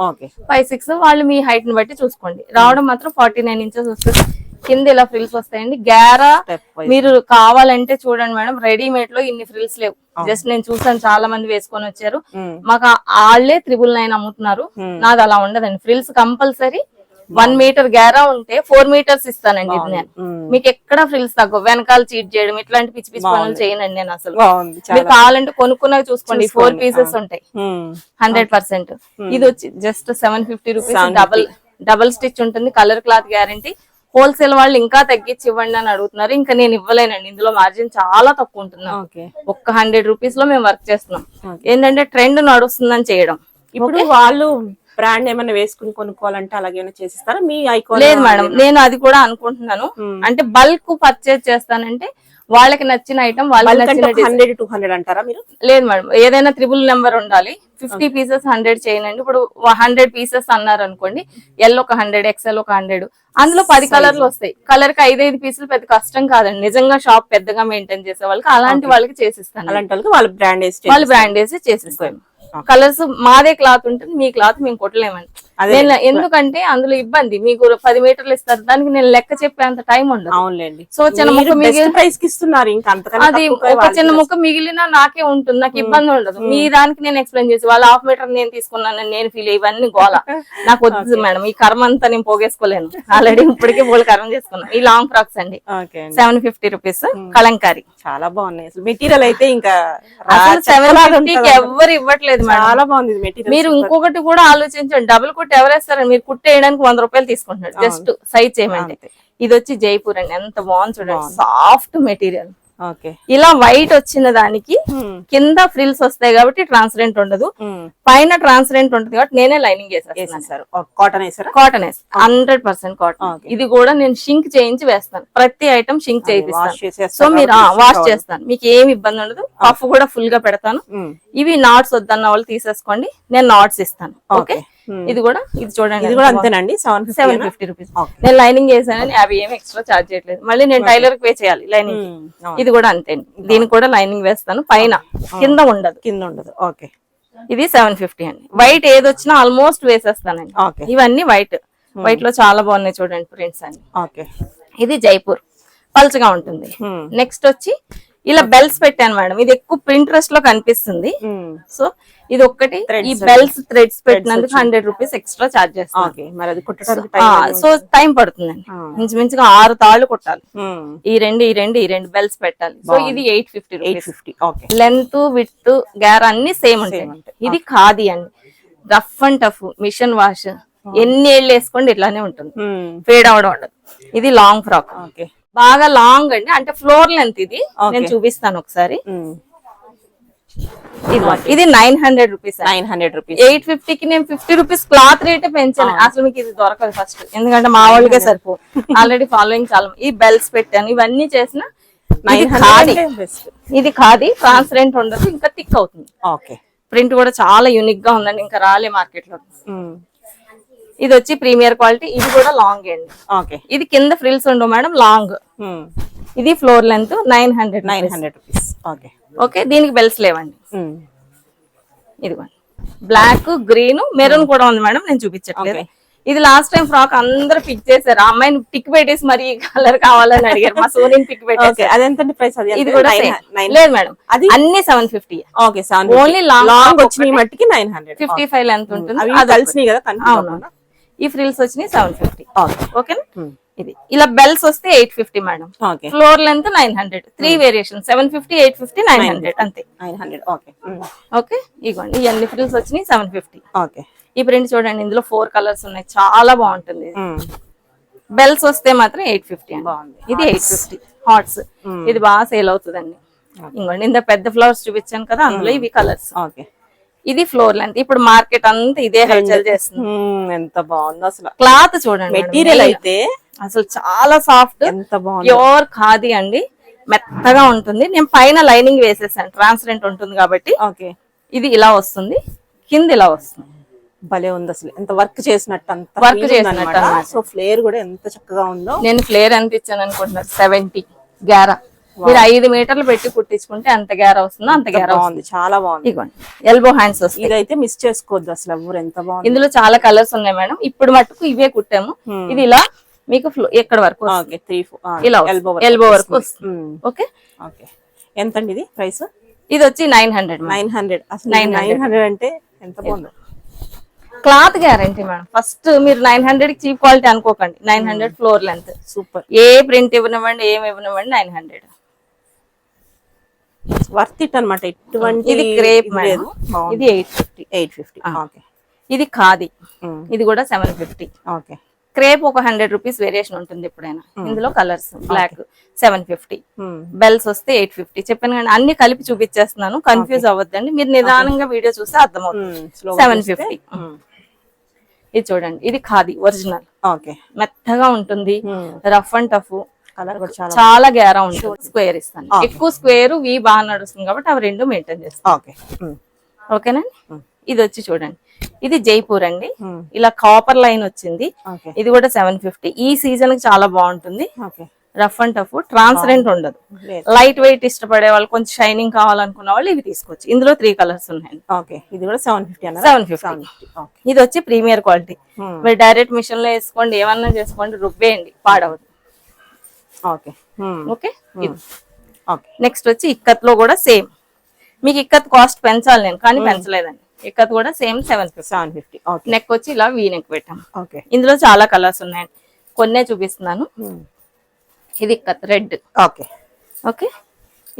5'6" వాళ్ళు మీ హైట్ ని బట్టి చూసుకోండి. రావడం మాత్రం 49 ఇంచెస్ వస్తుంది. కింద ఇలా ఫ్రిల్స్ వస్తాయండి. గ్యారా మీరు కావాలంటే చూడండి మేడం, రెడీమేడ్ లో ఇన్ని ఫ్రిల్స్ లేవు. జస్ట్ నేను చూసాను, చాలా మంది వేసుకొని వచ్చారు. మాకు వాళ్ళే 999 అమ్ముతున్నారు. నాది అలా ఉండదండి. ఫ్రిల్స్ కంపల్సరీ 1 మీటర్ గ్యారా ఉంటే 4 మీటర్స్ ఇస్తానండి. ఇది నేను మీకు ఎక్కడ ఫ్రిల్స్ తక్కువ, వెనకాల చీట్ చేయడం ఇట్లాంటి పిచ్చి పిచ్చి పనులు చేయనండి నేను అసలు. మీరు కావాలంటే కొనుక్కున్నా చూసుకోండి, 4 పీసెస్ ఉంటాయి 100%. ఇది వచ్చి జస్ట్ 750 రూపీస్. డబల్ స్టిచ్ ఉంటుంది, కలర్ క్లాత్ గ్యారంటీ. హోల్సేల్ వాళ్ళు ఇంకా తగ్గించి ఇవ్వండి అని అడుగుతున్నారు. ఇంకా నేను ఇవ్వలేనండి, ఇందులో మార్జిన్ చాలా తక్కువ ఉంటుంది. ఒక్క 100 రూపీస్ లో మేము వర్క్ చేస్తున్నాం. ఏంటంటే ట్రెండ్ నడుస్తుందని చేయడం. ఇప్పుడు వాళ్ళు బ్రాండ్ ఏమైనా వేసుకుని కొనుక్కోవాలంటే అలాగే చేసిస్తారా మీ ఐకాన్? లేదు మేడం, నేను అది కూడా అనుకుంటున్నాను. అంటే బల్క్ పర్చేజ్ చేస్తానంటే వాళ్ళకి నచ్చిన ఐటమ్ వాళ్ళకి నచ్చిన 100-200 అంటారా మీరు? లేదు మేడం, ఏదైనా 3 నెంబర్ ఉండాలి. 50 పీసెస్ 100 చేయనండి. ఇప్పుడు 100 పీసెస్ అన్నారు అనుకోండి, ఎల్ ఒక 100, ఎక్స్ఎల్ ఒక 100, అందులో 10 కలర్లు వస్తాయి. కలర్ కి 5 పీసులు పెద్ద కష్టం కాదండి. నిజంగా షాప్ పెద్దగా మెయింటైన్ చేసే వాళ్ళకి, అలాంటి వాళ్ళకి చేసిస్తాను. అలాంటి వాళ్ళకి వాళ్ళు బ్రాండ్ వేసి చేసిస్తాను. కలర్స్ మాదే క్లాత్ ఉంటుంది, మీ క్లాత్ మేము కొట్టలేమండి. నేను ఎందుకంటే అందులో ఇబ్బంది, మీకు 10 మీటర్లు ఇస్తారు, దానికి నేను లెక్క చెప్పేంత టైం ఉండదు. అవునులేండి. సో చిన్న ముక్క మిగిలిన ప్రైస్ కి ఇస్తున్నారు, ఇంకా అంతకన్నా అది ఒక చిన్న ముక్క మిగిలినా నాకే ఉంటుంది, నాకు ఇబ్బంది ఉండదు. మీ దానికి నేను ఎక్స్ప్లెయిన్ చేసి వాళ్ళు 1/2 మీటర్ నేను తీసుకున్నాను నేను ఫీల్ ఇవన్నీ గోల నాకు వద్దు మేడం. ఈ కర్మ అంతా నేను పోగేసుకోలేను, ఆల్రెడీ ఇప్పటికే బోల్ కర్మ చేసుకున్నాను. ఈ లాంగ్ ఫ్రాక్స్ అండి 750 రూపీస్ కలంకారీ. చాలా బాగున్నాయి అసలు మెటీరియల్ అయితే, ఇంకా అసలు 750కి ఎవరు ఇవ్వట్లేదు మేడం. చాలా బాగుంది మెటీరియల్. మీరు ఇంకొకటి కూడా ఆలోచించండి, డబుల్ కుట్ ఎవరేస్తారని మీరు కుట్టేయడానికి 100 రూపాయలు తీసుకుంటున్నారు జస్ట్ సైజ్ చేయమంటే. ఇది వచ్చి జైపూర్ అండి, ఎంత బాగుంది చూడండి, సాఫ్ట్ మెటీరియల్. ఇలా వైట్ వచ్చిన దానికి కింద ఫ్రిల్స్ వస్తాయి కాబట్టి ట్రాన్స్పరెంట్ ఉండదు, పైన ట్రాన్స్పరెంట్ ఉంటుంది కాబట్టి నేనే లైనింగ్ చేసేస్తాను. కాటన్ వేసారు, కాటన్ వేస్తాను 100% కాటన్. ఇది కూడా నేను షింక్ చేయించి వేస్తాను, ప్రతి ఐటమ్ షింక్ చేయిస్తాను. సో మీరు వాష్ చేస్తాను, మీకు ఏమి ఇబ్బంది ఉండదు. పఫ్ కూడా ఫుల్ గా పెడతాను. ఇవి నాట్స్ వద్దన్న వాళ్ళు తీసేసుకోండి, నేను నాట్స్ ఇస్తాను. ఓకే, ఇది కూడా ఇది చూడండి, ఇది కూడా అంతేనండి 750 రూపీస్. నేను లైనింగ్ చేశానని అవి ఏమి ఎక్స్ట్రా చార్జ్ చేయట్లేదు, మళ్ళీ నేను టైలర్ కి పే చేయాలి లైనింగ్. ఇది కూడా అంతే, దీనికి కూడా లైనింగ్ వేస్తాను, పైన కింద ఉండదు. ఓకే, ఇది 750 అండి. వైట్ ఏది వచ్చినా ఆల్మోస్ట్ వేసేస్తానండి. ఇవన్నీ వైట్ లో చాలా బాగున్నాయి చూడండి ప్రింట్స్ అన్ని. ఓకే, ఇది జైపూర్ పల్చగా ఉంటుంది. నెక్స్ట్ వచ్చి ఇలా బెల్స్ పెట్టాను మేడం, ఇది ఎక్కువ ప్రింట్రెస్ట్ లో కనిపిస్తుంది. సో ఇది ఒక్కటి, ఈ బెల్స్ థ్రెడ్స్ పెట్టినందుకు 100 రూపీస్ ఎక్స్ట్రా చార్జ్ చేస్తాను. సో టైం పడుతుందండి, ఇంచుమించుగా 6 తాళ్ళు కుట్టాలి. ఈ రెండు బెల్స్ పెట్టాలి. సో ఇది 850. లెంత్ విడ్త్ గ్యార్ అన్ని సేమ్ ఉంటాయి. ఇది ఖాదీ అండి, rough and tough, machine wash, ఎన్ని ఏళ్ళు వేసుకోండి ఇట్లానే ఉంటుంది, ఫేడ్ అవడం ఉండదు. ఇది లాంగ్ ఫ్రాక్, బాగా లాంగ్ అండి, అంటే ఫ్లోర్ లెంత్. ఇది నేను చూపిస్తాను ఒకసారి. ఇది 900 రూపీస్. 850కి నేను 50 రూపీస్ క్లాత్ రేట్ పెంచాను. అసలు మీకు ఇది దొరకదు ఫస్ట్, ఎందుకంటే మా వాళ్ళకే సరిపో, ఆల్రెడీ ఫాలోయింగ్ చాలా. ఈ బెల్స్ పెట్టాను, ఇవన్నీ చేసిన. ఇది ఖాదీ, ట్రాన్స్పరెంట్ ఉండదు, ఇంకా థిక్ అవుతుంది. ప్రింట్ కూడా చాలా యూనిక్ గా ఉందండి, ఇంకా రాలే మార్కెట్ లో. ఇది వచ్చి ప్రీమియర్ క్వాలిటీ, ఇది కూడా లాంగ్ అండి. ఇది కింద ఫ్రిల్స్ ఉండవు మేడం, లాంగ్. ఇది ఫ్లోర్ లెంత్ 900 రూపీస్. ఓకే, దీనికి బెల్స్ లేవండి. ఇదిగోండి, బ్లాక్, గ్రీన్, మెరూన్ కూడా ఉంది మేడం, నేను చూపించట్లేదు. ఇది లాస్ట్ టైం ఫ్రాక్ అందరూ పిక్ చేశారు, ఆ అమ్మాయిని టిక్ పెట్టేసి మరి కలర్ కావాలని అడిగారు, మా సోనీ పిక్ పెట్టేసి. ఇది కూడా లేదు మేడం, అది అన్ని 750. ఓన్లీ లాంగ్ వచ్చిన మట్టికి 900. 55 లెంత్ ఉంటుంది. అవును, ఈ ఫ్రిల్స్ వచ్చినాయి 750. ఓకేనా. ఇది ఇలా బెల్స్ వస్తే 850 మేడం, ఫ్లోర్ లెంత్ 900. 3 వేరియేషన్, 750, 850, 900 అంతే. ఓకే, ఇగోండి ఇవన్నీ ఫ్రిల్స్ వచ్చినాయి 750. ఈ ప్రింట్ చూడండి, ఇందులో 4 కలర్స్ ఉన్నాయి, చాలా బాగుంటుంది. బెల్స్ వస్తే మాత్రం 850 అండి. ఇది 850 హాట్స్, ఇది బాగా సేల్ అవుతుందండి. ఇంకోండి ఇంత పెద్ద ఫ్లవర్స్ చూపించాను కదా, అందులో ఇవి కలర్స్. ఇది ఫ్లోర్ లెంత్. ఇప్పుడు మార్కెట్ అంతా ఇదే హల్చల్ చేస్తుంది. ఎంత బాగుంది అసలు, క్లాత్ చూడండి, మెటీరియల్ అయితే అసలు చాలా సాఫ్ట్, ప్యూర్ ఖాదీ అండి, మెత్తగా ఉంటుంది. నేను పైన లైనింగ్ వేసేసాను, ట్రాన్స్పరెంట్ ఉంటుంది కాబట్టి. ఇది ఇలా వస్తుంది, కింద ఇలా వస్తుంది. భలే ఉంది అసలు, ఎంత వర్క్ చేసినట్టు, అంత వర్క్ చేసినట్టు. సో ఫ్లేర్ కూడా ఎంత చక్కగా ఉందో. నేను ఫ్లేర్ ఎంత ఇచ్చాను అనుకుంటున్నారు, 70 గ్యారా. మీరు 5 మీటర్లు పెట్టి కుట్టించుకుంటే అంత గ్యారా వస్తుందో అంత గ్యారా బాగుంది, చాలా బాగుంది. ఇదిగోండి ఎల్బో హ్యాండ్స్ వస్తాయి, ఇదైతే మిస్ చేసుకోవద్దు అసలు ఎవరు, ఎంత బాగుంది. ఇందులో చాలా కలర్స్ ఉన్నాయి మేడం, ఇప్పుడు మట్టుకు ఇవే కుట్టాము. ఇది ఇలా మీకు ఎక్కడ వరకు ఇలా ఎల్బో వరకు వస్తుంది. ఓకే, ఎంత అండి ఇది ప్రైస్? ఇది వచ్చి 900. అసలు 900 అంటే ఎంత బాగుంది. Cloth guarantee madam. ఫస్ట్ మీరు 900 కి చీప్ క్వాలిటీ అనుకోకండి. 900 ఫ్లోర్ లెంత్, సూపర్. ఏ ప్రింట్ ఇవ్వనివ్వండి, ఏమి ఇవ్వనివ్వండి, 900 వర్త్ ఇట్ అన్నమాట. ఇది క్రేప్ మేడం, ఇది 850. ఇది ఖాదీ, ఇది కూడా 750. క్రేప్ ఒక 100 రూపీస్ వేరియేషన్ ఉంటుంది ఎప్పుడైనా. ఇందులో కలర్స్ బ్లాక్ 750, బెల్స్ వస్తే 850. చెప్పాను కానీ అన్ని కలిపి చూపించేస్తున్నాను, కన్ఫ్యూజ్ అవ్వద్దండి. మీరు నిదానంగా వీడియో చూస్తే అర్థమవుతుంది. 750. ఇది చూడండి, ఇది ఖాదీ ఒరిజినల్, మెత్తగా ఉంటుంది, రఫ్ అండ్ టఫ్, కలర్ కూడా చాలా గ్యారా ఉంటుంది. స్క్వేర్ ఇస్తాను, ఎక్కువ స్క్వేర్ వి బాగా నడుస్తుంది కాబట్టి అవి రెండు మెయింటైన్ చేస్తాను. ఓకేనా. ఇది వచ్చి చూడండి, ఇది జైపూర్ అండి, ఇలా కాపర్ లైన్ వచ్చింది. ఇది కూడా 750. ఈ సీజన్ కి చాలా బాగుంటుంది, రఫ్ అండ్ టఫ్, ట్రాన్స్పరెంట్ ఉండదు. లేదు. లైట్ వెయిట్ ఇష్టపడే వాళ్ళు, కొంచెం షైనింగ్ కావాలనుకున్న వాళ్ళు ఇవి తీసుకోవచ్చు. ఇందులో 3 కలర్స్ ఉన్నాయి. ఓకే, ఇది కూడా 750 అన్నారు. 750. ఓకే. ఇది వచ్చి ప్రీమియర్ క్వాలిటీ. మీరు డైరెక్ట్ మిషన్ లో వేసుకోండి, ఏమన్నా చేసుకోండి, రుబ్బేయండి, పాడవదు. ఓకే. ఓకే. ఓకే. నెక్స్ట్ వచ్చి ఇక్కత్ లో కూడా సేమ్. మీకు ఇక్కత్ కాస్ట్ పెంచాలి నేను, కానీ పెంచలేదండి. ఇక్కత్ కూడా సేమ్ 750. ఓకే. నెక్ వచ్చి ఇలా వీ నెక్ పెట్టాం. ఓకే. ఇందులో చాలా కలర్స్ ఉన్నాయండి, కొన్నే చూపిస్తున్నాను. ఇది ఇక్కత్ రెడ్. ఓకే. ఓకే.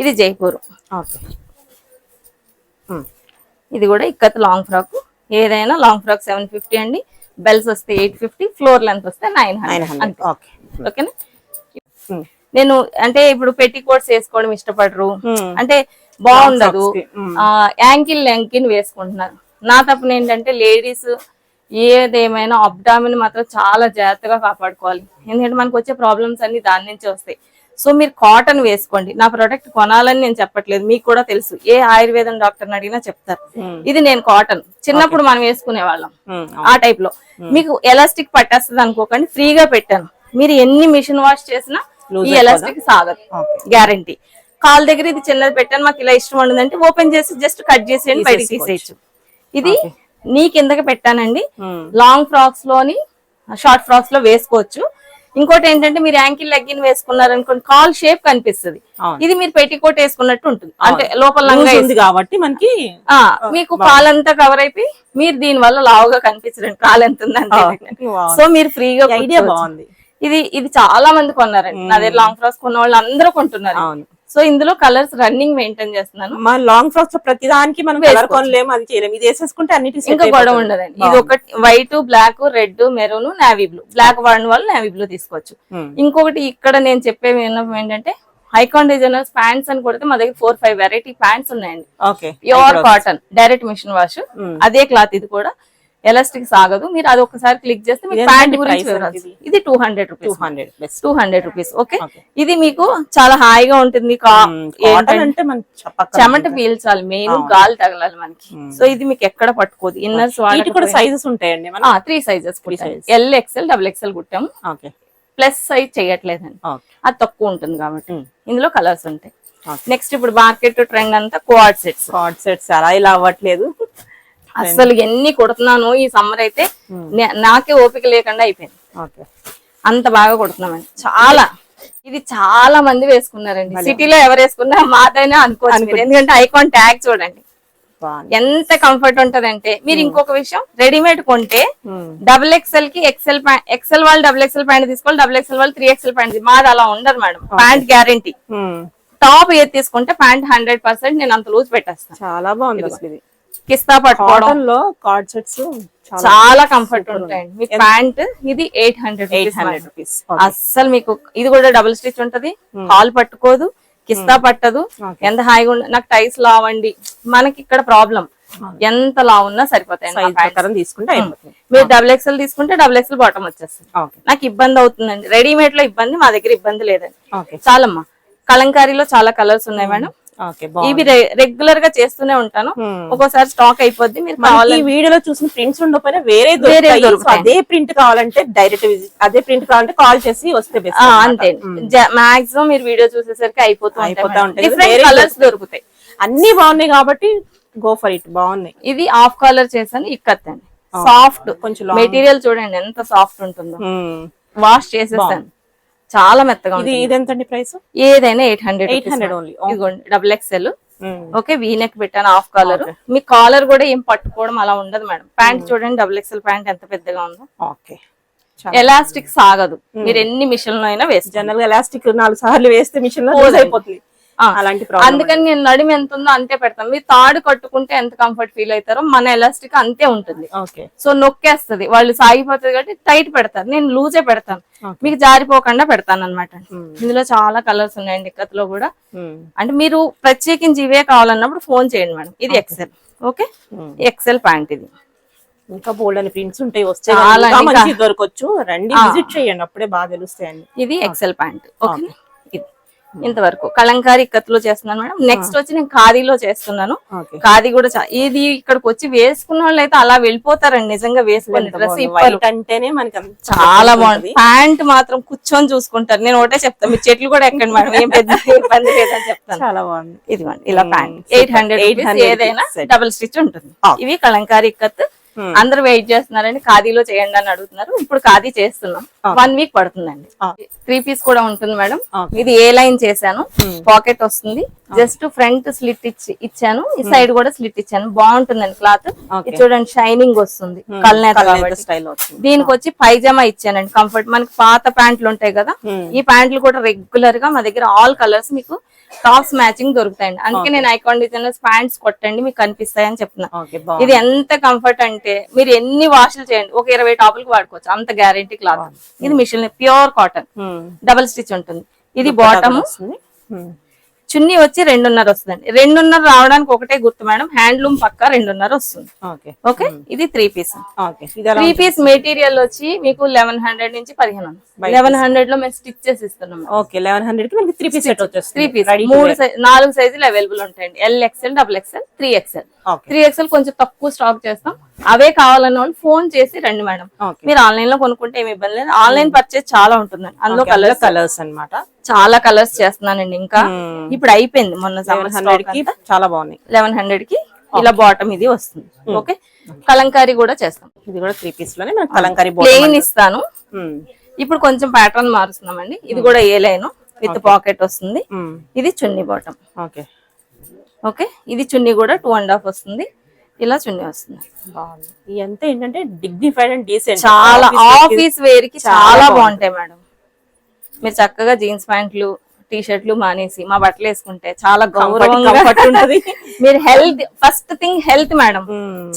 ఇది జైపూర్. ఓకే. ఇది కూడా ఇక్కత్ లాంగ్ ఫ్రాక్. ఏదైనా లాంగ్ ఫ్రాక్ 750 అండి. బెల్స్ వస్తే 850, ఫ్లోర్ లెంత్ వస్తే 900. ఓకే. ఓకేనా. నేను అంటే ఇప్పుడు పెట్టి కోట్స్ వేసుకోవడం ఇష్టపడరు, అంటే బాగుండదు, యాంకిల్ వేసుకుంటున్నారు. నా తప్పున ఏంటంటే లేడీస్ ఏదేమైనా అబ్డామిన్ మాత్రం చాలా జాగ్రత్తగా కాపాడుకోవాలి. ఎందుకంటే మనకు వచ్చే ప్రాబ్లమ్స్ అన్ని దాని నుంచే వస్తాయి. సో మీరు కాటన్ వేసుకోండి. నా ప్రొడక్ట్ కొనాలని నేను చెప్పట్లేదు, మీకు కూడా తెలుసు, ఏ ఆయుర్వేదం డాక్టర్ని అడిగినా చెప్తారు. ఇది నేను కాటన్ చిన్నప్పుడు మనం వేసుకునే వాళ్ళం, ఆ టైప్ లో. మీకు ఎలాస్టిక్ పట్టేస్తుంది అనుకోకండి, ఫ్రీగా పెట్టాను. మీరు ఎన్ని మిషన్ వాష్ చేసినా ఈ ఎలాస్టిక్ సాగదు, గ్యారంటీ. కాల్ దగ్గర ఇది చిన్నది పెట్టాను, మాకు ఇలా ఇష్టం ఉండదంటే ఓపెన్ చేసి జస్ట్ కట్ చేసేయండి, బయటకి తీసేయచ్చు. ఇది నీ కిందకి పెట్టానండి. లాంగ్ ఫ్రాక్స్ లోని షార్ట్ ఫ్రాక్స్ లో వేసుకోవచ్చు. ఇంకోటి ఏంటంటే మీరు యాంకిల్ లెగ్గిన్ వేసుకున్నారు అనుకోండి, కాల్ షేప్ కనిపిస్తుంది. ఇది మీరు పెట్టికోట్ వేసుకున్నట్టు ఉంటుంది, అంటే లోపల లంగా ఉంది కాబట్టి మనకి మీకు కాలంతా కవర్ అయిపోయి మీరు దీని వల్ల లావుగా కనిపించరండి, కాలు ఎంత ఉందంటే. సో మీరు ఫ్రీగా ఐడియా బాగుంది. ఇది చాలా మంది కొన్నారండి నా దగ్గర. లాంగ్ ఫ్రాక్స్ కొన్న వాళ్ళు అందరూ కొంటున్నారు. సో ఇందులో కలర్స్ రన్నింగ్ మెయింటైన్ చేస్తున్నాను. మన లాంగ్ ఫ్రాక్స్ ప్రతి దానికి మనం కలర్ కొనలేము, అది చేయలేము. ఇది వేసేసుకుంటే అన్నిటి ఇంకా గొడవ ఉండదండి. ఇది ఒకటి white, black, red, maroon, navy blue. Black వాడిన వాళ్ళు నేవీ బ్లూ తీసుకోవచ్చు. ఇంకొకటి ఇక్కడ నేను చెప్పేవి ఏంటంటే ఐకాన్ డిజైనర్స్ ప్యాంట్స్ అని కొడితే మా దగ్గర 4-5 వెరైటీ ప్యాంట్స్ ఉన్నాయండి. Pure cotton, direct machine wash. అదే క్లాత్. ఇది కూడా ఎలాస్టిక్ సాగదు. మీరు అది ఒకసారి క్లిక్ చేస్తే మీకు ప్యాంట్ గురించి ఇది 200 రూపీస్. ఓకే. ఇది మీకు చాలా హాయిగా ఉంటుంది. చెమట పీల్చాలి, మెయిన్ గాలి తగలాలి మనకి. సో ఇది మీకు ఎక్కడ పట్టుకోదు. ఇన్నర్స్ కూడా సైజెస్ ఉంటాయండి. 3 సైజెస్ ఎల్, ఎక్స్ఎల్, XXL కుట్టాము. ప్లస్ సైజ్ చేయట్లేదండి, అది తక్కువ ఉంటుంది కాబట్టి. ఇందులో కలర్స్ ఉంటాయి. నెక్స్ట్ ఇప్పుడు మార్కెట్ ట్రెండ్ అంతా క్వాడ్ సెట్స్ అలా ఇలా అవ్వట్లేదు అసలు. ఎన్ని కుడుతున్నాను ఈ సమ్మర్ అయితే నాకే ఓపిక లేకుండా అయిపోయింది, అంత బాగా కుడుతున్నామండి. చాలా ఇది చాలా మంది వేసుకున్నారండి. సిటీలో ఎవరు వేసుకున్నా మాదైనా అనుకోవచ్చు, ఎందుకంటే ఐకాన్ ట్యాగ్ చూడండి ఎంత కంఫర్ట్ ఉంటదంటే. మీరు ఇంకొక విషయం, రెడీమేడ్ కొంటే XXL కి ఎక్సెల్ వాళ్ళు XXL ప్యాంట్ తీసుకోవాలి, XXL వాళ్ళు 3XL ప్యాంట్. మాది అలా ఉండదు మేడం, ప్యాంట్ గ్యారంటీ. టాప్ ఏది తీసుకుంటే ప్యాంట్ 100% నేను అంత లూజ్ పెట్టేస్తాను. చాలా బాగుంది. కిస్తా పట్టుకోవడం లో కార్డ్ సెట్స్ చాలా కంఫర్ట్ ఉంటాయండి. మీకు ప్యాంట్ ఇది 800 రూపీస్. అస్సలు మీకు ఇది కూడా డబుల్ స్టిచ్ ఉంటది, కాల్ పట్టుకోదు, కిస్తా పట్టదు. ఎంత హాయిగా నాకు టైస్ లావండి, మనకి ఇక్కడ ప్రాబ్లం ఎంత లా ఉన్నా సరిపోతాయి తీసుకుంటే. మీరు XXL తీసుకుంటే XXL బాటమ్ వచ్చేస్తుంది. నాకు ఇబ్బంది అవుతుందండి రెడీమేడ్ లో ఇబ్బంది, మా దగ్గర ఇబ్బంది లేదండి. చాలమ్మా. కలంకారీలో చాలా కలర్స్ ఉన్నాయి మేడం. ఇవి రెగ్యులర్ గా చేస్తూనే ఉంటాను, ఒక్కోసారి స్టాక్ అయిపోద్ది. మీరు కావాలంటే వీడియోలో చూసిన ప్రింట్స్ ఉండకపోయినా వేరే అదే ప్రింట్ కావాలంటే డైరెక్ట్ అదే ప్రింట్ కావాలంటే కాల్ చేసి వస్తే అంతే. మాక్సిమం మీరు వీడియో చూసేసరికి అయిపోతూ ఉంటాయి, కలర్స్ దొరుకుతాయి. అన్ని బాగున్నాయి కాబట్టి గో ఫర్ ఇట్. బాగున్నాయి. ఇది హాఫ్ కలర్ చేసాను, ఇక్కత్ అండి. సాఫ్ట్ కొంచెం మెటీరియల్ చూడండి ఎంత సాఫ్ట్ ఉంటుందో. వాష్ చేసేసాను, చాలా మెత్తగా ఉంది. ఇది ఎంతండి ప్రైస్? ఏదైనా 800 ఓన్లీ. ఇదిగోండి XXL. ఓకే. వీ నెక్ పెట్టాను, హాఫ్ కాలర్. మీ కాలర్ కూడా ఏం పట్టుకోవడం అలా ఉండదు మేడం. ప్యాంట్ చూడండి, XXL ప్యాంట్ ఎంత పెద్దగా ఉందో. ఓకే. ఎలాస్టిక్ సాగదు, మీరు ఎన్ని మిషన్ లో అయినా వేస్ట్. జనరల్ గా ఎలాస్టిక్ 4 సార్లు వేస్తే మిషన్ లో అయిపోతుంది. అందుకని నేను నడుము ఎంత ఉందో అంతే పెడతాను. మీరు తాడు కట్టుకుంటే ఎంత కంఫర్ట్ ఫీల్ అవుతారో మన ఎలాస్టిక్ అంతే ఉంటుంది. సో నొక్కేస్తుంది, వాళ్ళు సాగిపోతుంది కాబట్టి టైట్ పెడతారు, నేను లూజే పెడతాను, మీకు జారిపోకుండా పెడతాను అనమాట. ఇందులో చాలా కలర్స్ ఉన్నాయండి ఇక్కత్లో కూడా. అంటే మీరు ప్రత్యేకించి ఇవే కావాలన్నప్పుడు ఫోన్ చేయండి మేడం. ఇది XL. ఓకే. XL pant. ఇది ఇంకా బోల్డ్ అని ప్రింట్స్ ఉంటాయి, వస్తే దొరకొచ్చు. రండి, విజిట్ చేయండి, అప్పుడే బాగా తెలుస్తాయండి. ఇది XL ప్యాంట్. ఓకే. ఇంతవరకు కలంకారీ ఇక్కత్తులో చేస్తున్నాను మేడం. నెక్స్ట్ వచ్చి నేను ఖాదీలో చేస్తున్నాను. ఓకే ఖాదీ కూడా ఇది ఇక్కడికి వచ్చి వేసుకున్న వాళ్ళు అయితే అలా వెళ్ళిపోతారండి. నిజంగా వేసుకుని డ్రెస్ వైట్ అంటేనే మనకి చాలా బాగుంది. ప్యాంట్ మాత్రం కూర్చొని చూసుకుంటారు. నేను ఒకటే చెప్తాను, మీరు చెట్లు కూడా ఎక్కండి మేడం, ఏం పెద్ద ఇబ్బంది లేదని చెప్తాను. చాలా బాగుంది. ఇదిగోండి ఇలా ప్యాంట్ 800 ఏదైనా డబుల్ స్టిచ్ ఉంటుంది. ఇవి కలంకారీ ఇక్కత్. అందరూ వెయిట్ చేస్తున్నారండి, ఖాదీలో చేయండి అని అడుగుతున్నారు. ఇప్పుడు ఖాదీ చేస్తున్నాం. 1 వీక్ పడుతుందండి. 3 పీస్ కూడా ఉంటుంది మేడం. ఇది ఏ లైన్ చేశాను, పాకెట్ వస్తుంది. జస్ట్ ఫ్రంట్ స్లిట్ ఇచ్చాను, ఈ సైడ్ కూడా స్లిట్ ఇచ్చాను. బాగుంటుందండి క్లాత్. ఇది చూడండి షైనింగ్ వస్తుంది, కల్నేత స్టైల్ వస్తుంది. దీనికి వచ్చి పైజామా ఇచ్చానండి కంఫర్ట్. మనకి పాత ప్యాంట్లు ఉంటాయి కదా, ఈ ప్యాంట్లు కూడా రెగ్యులర్ గా మా దగ్గర ఆల్ కలర్స్ మీకు టాప్స్ మ్యాచింగ్ దొరుకుతాయండి. అందుకే నేను ఐకాన్ డిజైనర్స్ ప్యాంట్స్ కొట్టండి మీకు కనిపిస్తాయి అని చెప్తున్నా. ఇది ఎంత కంఫర్ట్ అంటే మీరు ఎన్ని వాషులు చేయండి, ఒక 20 టాపులకు వాడుకోవచ్చు, అంత గ్యారంటీ క్లాత్. ఇది machine pure cotton, double stitch ఉంటుంది. ఇది బాటమ్. చున్నీ వచ్చి 2.5 వస్తుందండి. 2.5 రావడానికి ఒకటే గుర్తు మేడం, హ్యాండ్లూమ్ పక్క 2.5 వస్తుంది. ఓకే ఇది 3 పీస్. 3 పీస్ మెటీరియల్ వచ్చి మీకు 1100 నుంచి 1500. 1100 లో మేము స్టిచ్ చేసి ఇస్తున్నాం. ఓకే 1100 కి మనకి 3 పీస్ సెట్ వచ్చేస్తుంది. 3 పీస్ 4 సైజులు అవైలబుల్ ఉంటాయండి. LXL, XXL, 3XL. 3XL కొంచెం తక్కువ స్టాక్ చేస్తాం. అవే కావాలన్న వాళ్ళు ఫోన్ చేసి రండి మేడం. మీరు ఆన్లైన్ లో కొనుక్కుంటే ఏమి ఇబ్బంది లేదు. ఆన్లైన్ పర్చేస్ చాలా ఉంటుందండి. అందులో కలర్స్ అన్నమాట. చాలా కలర్స్ చేస్తున్నానండి. ఇంకా ఇప్పుడు అయిపోయింది మొన్న 1100 కి చాలా బాగున్నాయి. 1100 కి ఇలా బాటమ్ ఇది వస్తుంది. ఓకే కలంకారీ కూడా చేస్తాం. ఇది కూడా 3 పీస్ లోనే మనకి కలంకారీ ప్లెయిన్ ఇస్తాను. ఇప్పుడు కొంచెం ప్యాటర్న్ మారుస్తున్నామండి. ఇది కూడా ఏ లైన్ విత్ పాకెట్ వస్తుంది. ఇది చున్నీ బాటమ్. ఓకే ఓకే ఇది చున్నీ కూడా 2.5 వస్తుంది. ఇలా చున్నీ వస్తుంది. ఇదంతా ఏంటంటే డిగ్నిఫైడ్ అండ్ డీసెంట్. చాలా ఆఫీస్ వేర్ కి చాలా బాగుంటాయి మేడం. మీరు చక్కగా జీన్స్ ప్యాంట్లు టీ షర్ట్లు మానేసి మా బట్టలు వేసుకుంటే చాలా గౌరవంగా ఉంటుంది. మీరు health first thing health madam.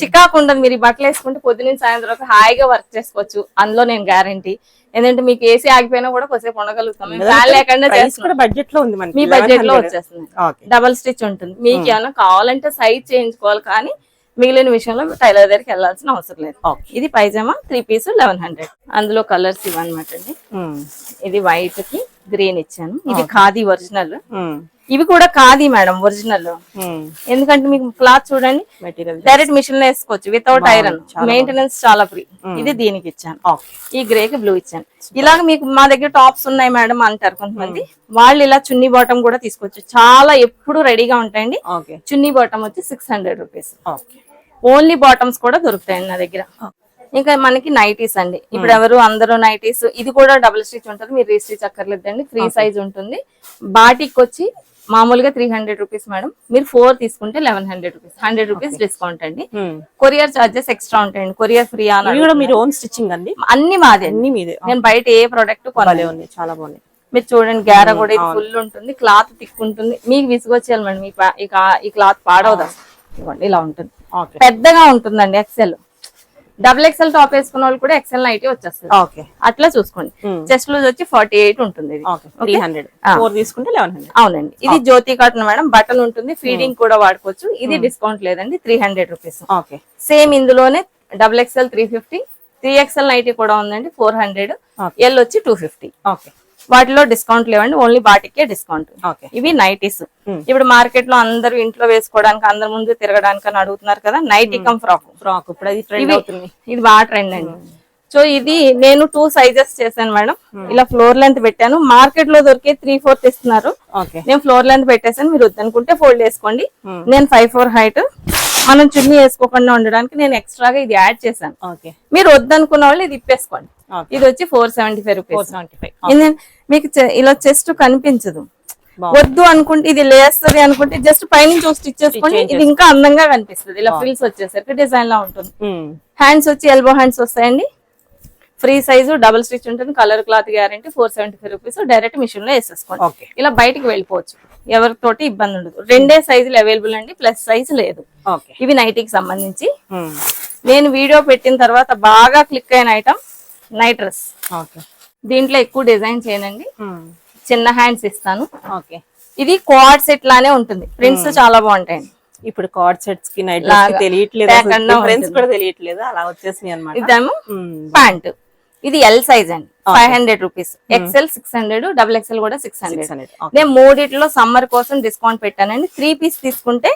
చికాకు ఉండదు. మీరు ఈ బట్టలు వేసుకుంటే పొద్దున్న సాయంత్రం వరకు హాయిగా వర్క్ చేసుకోవచ్చు. అందులో నేను గ్యారంటీ. ఎందుకంటే మీకు ఏసీ ఆగిపోయినా కూడా కొద్దిసేపు ఉండగలుగుతాం. లేకుండా బడ్జెట్ లో ఉంది, మీ బడ్జెట్ లో వచ్చేస్తుంది. డబల్ స్టిచ్ ఉంటుంది. మీకు ఏమైనా కావాలంటే సైజ్ చేయించుకోవాలి, కానీ మిగిలిన విషయంలో టైలర్ దగ్గరికి వెళ్ళాల్సిన అవసరం లేదు. ఇది పైజామా 3 పీస్ 1100. అందులో కలర్స్ ఇవన్నమాట అండి. ఇది వైట్ కి గ్రీన్ ఇచ్చాను. ఇది ఖాదీ ఒరిజినల్. ఇవి కూడా ఖాదీ మేడం ఒరిజినల్. ఎందుకంటే మీకు క్లాత్ చూడండి, డైరెక్ట్ మిషన్ లో వేసుకోవచ్చు వితౌట్ ఐరన్. మెయింటెనెన్స్ చాలా ఫ్రీ. ఇది దీనికి ఇచ్చాను. ఈ గ్రే కి బ్లూ ఇచ్చాను. ఇలాగ మీకు మా దగ్గర టాప్స్ ఉన్నాయి మేడం అంటారు కొంతమంది. వాళ్ళు ఇలా చున్నీ బాటమ్ కూడా తీసుకోవచ్చు. చాలా ఎప్పుడు రెడీగా ఉంటాయండి. చున్నీ బాటమ్ వచ్చి 600 రూపీస్. ఓన్లీ బాటమ్స్ కూడా దొరుకుతాయండి నా దగ్గర. ఇంకా మనకి నైటీస్ అండి. ఇప్పుడు ఎవరు అందరూ నైటీస్. ఇది కూడా డబుల్ స్టిచ్ ఉంటుంది, మీరు రీస్టిచ్ అక్కర్లేదండి. ఫ్రీ సైజ్ ఉంటుంది. బాటిక్ వచ్చి మామూలుగా 300 రూపీస్ మేడం. మీరు 4 తీసుకుంటే 1100 రూపీస్. 100 రూపీస్ డిస్కౌంట్ అండి. కొరియర్ చార్జెస్ ఎక్స్ట్రా ఉంటాయండి. కొరియర్ ఫ్రీ అని మీరు ఓన్ స్టిచ్చింగ్ అండి. అన్ని మాదే, అన్ని మీదే. నేను బయట ఏ ప్రోడక్ట్ కొనలేదు. చాలా బాగుంది. మీరు చూడండి గ్యారా కూడా ఇది ఫుల్ ఉంటుంది. క్లాత్ థిక్ ఉంటుంది. మీకు విసుగొచ్చేయాలి మేడం. ఈ క్లాత్ పాడవదు. ఇలా ఉంటుంది. పెద్దగా ఉంటుందండి. XL XXL టాప్ వేసుకున్న వాళ్ళు కూడా XL నైటీ వచ్చేస్తుంది. అట్లా చూసుకోండి. చెస్ట్ లూజ్ వచ్చి 48 ఉంటుంది. 300 తీసుకుంటే 1100. అవునండి. ఇది జ్యోతి కాటన్ మేడం. బట్టలు ఉంటుంది. ఫీడింగ్ కూడా వాడుకోవచ్చు. ఇది డిస్కౌంట్ లేదండి. 300 రూపీస్. సేమ్ ఇందులోనే XXL 350. 3XL నైటీ కూడా ఉందండి 400. L వచ్చి 250. వాటిలో డిస్కౌంట్ లేవండి. ఓన్లీ బాటికే డిస్కౌంట్. ఇవి నైటీస్. ఇప్పుడు మార్కెట్ లో అందరూ ఇంట్లో వేసుకోవడానికి, అందరి ముందు తిరగడానికి అని అడుగుతున్నారు కదా, నైటీ కమ్ ఫ్రాక్. ఇది బాగా ట్రెండ్ అండి. సో ఇది నేను 2 సైజెస్ చేశాను మేడం. ఇలా ఫ్లోర్ లెంత్ పెట్టాను. మార్కెట్ లో దొరికే 3/4 ఇస్తున్నారు. నేను ఫ్లోర్ లెంత్ పెట్టేసాను. మీరు వద్దనుకుంటే ఫోల్డ్ చేసుకోండి. నేను 5'4" హైట్. మనం చున్నీ వేసుకోకుండా ఉండడానికి నేను ఎక్స్ట్రాగా ఇది యాడ్ చేశాను. మీరు వద్దనుకున్న వాళ్ళు ఇది ఇప్పేసుకోండి. ఇది వచ్చి 475 రూపీస్. మీకు ఇలా చెస్ట్ కనిపించదు. వద్దు అనుకుంటే, ఇది లేస్తుంది అనుకుంటే జస్ట్ పైన స్టిచ్ చేసుకోండి. ఇది ఇంకా అందంగా కనిపిస్తుంది. ఇలా ఫ్రిల్స్ వచ్చేసరికి డిజైన్ లా ఉంటుంది. హ్యాండ్స్ వచ్చి ఎల్బో హ్యాండ్స్ వస్తాయండి. ఫ్రీ సైజు డబుల్ స్టిచ్ ఉంటుంది. Colour cloth guarantee. 475 rupees. Direct machine లో వేసేసుకోండి. ఇలా బయటికి వెళ్ళిపోవచ్చు. ఎవరితోటి ఇబ్బంది ఉండదు. 2 సైజులు అవైలబుల్ అండి. ప్లస్ సైజ్ లేదు. ఇవి నైటీకి సంబంధించి నేను వీడియో పెట్టిన తర్వాత బాగా క్లిక్ అయిన ఐటమ్ నైట్ డ్రెస్. దీంట్లో ఎక్కువ డిజైన్ చేయనండి. చిన్న హ్యాండ్స్ ఇస్తాను. ఇది క్వాడ్ సెట్ లానే ఉంటుంది. ప్రింట్స్ చాలా బాగుంటాయండి. ఇప్పుడు కార్డ్ సెట్స్ కి నైట్ తెలియట్లేదు, ఫ్రెండ్స్ కూడా తెలియట్లేదు, అలా వచ్చేసినాయి అన్నమాట. ఇదేమో ప్యాంట్. ఇది L సైజ్ అండి. 500 రూపీస్, ఎక్సెల్ 600, డబుల్ ఎక్సెల్ కూడా 600. 600. నేను మూడిట్లో సమ్మర్ కోసం డిస్కౌంట్ పెట్టానండి. 3 పీస్ తీసుకుంటే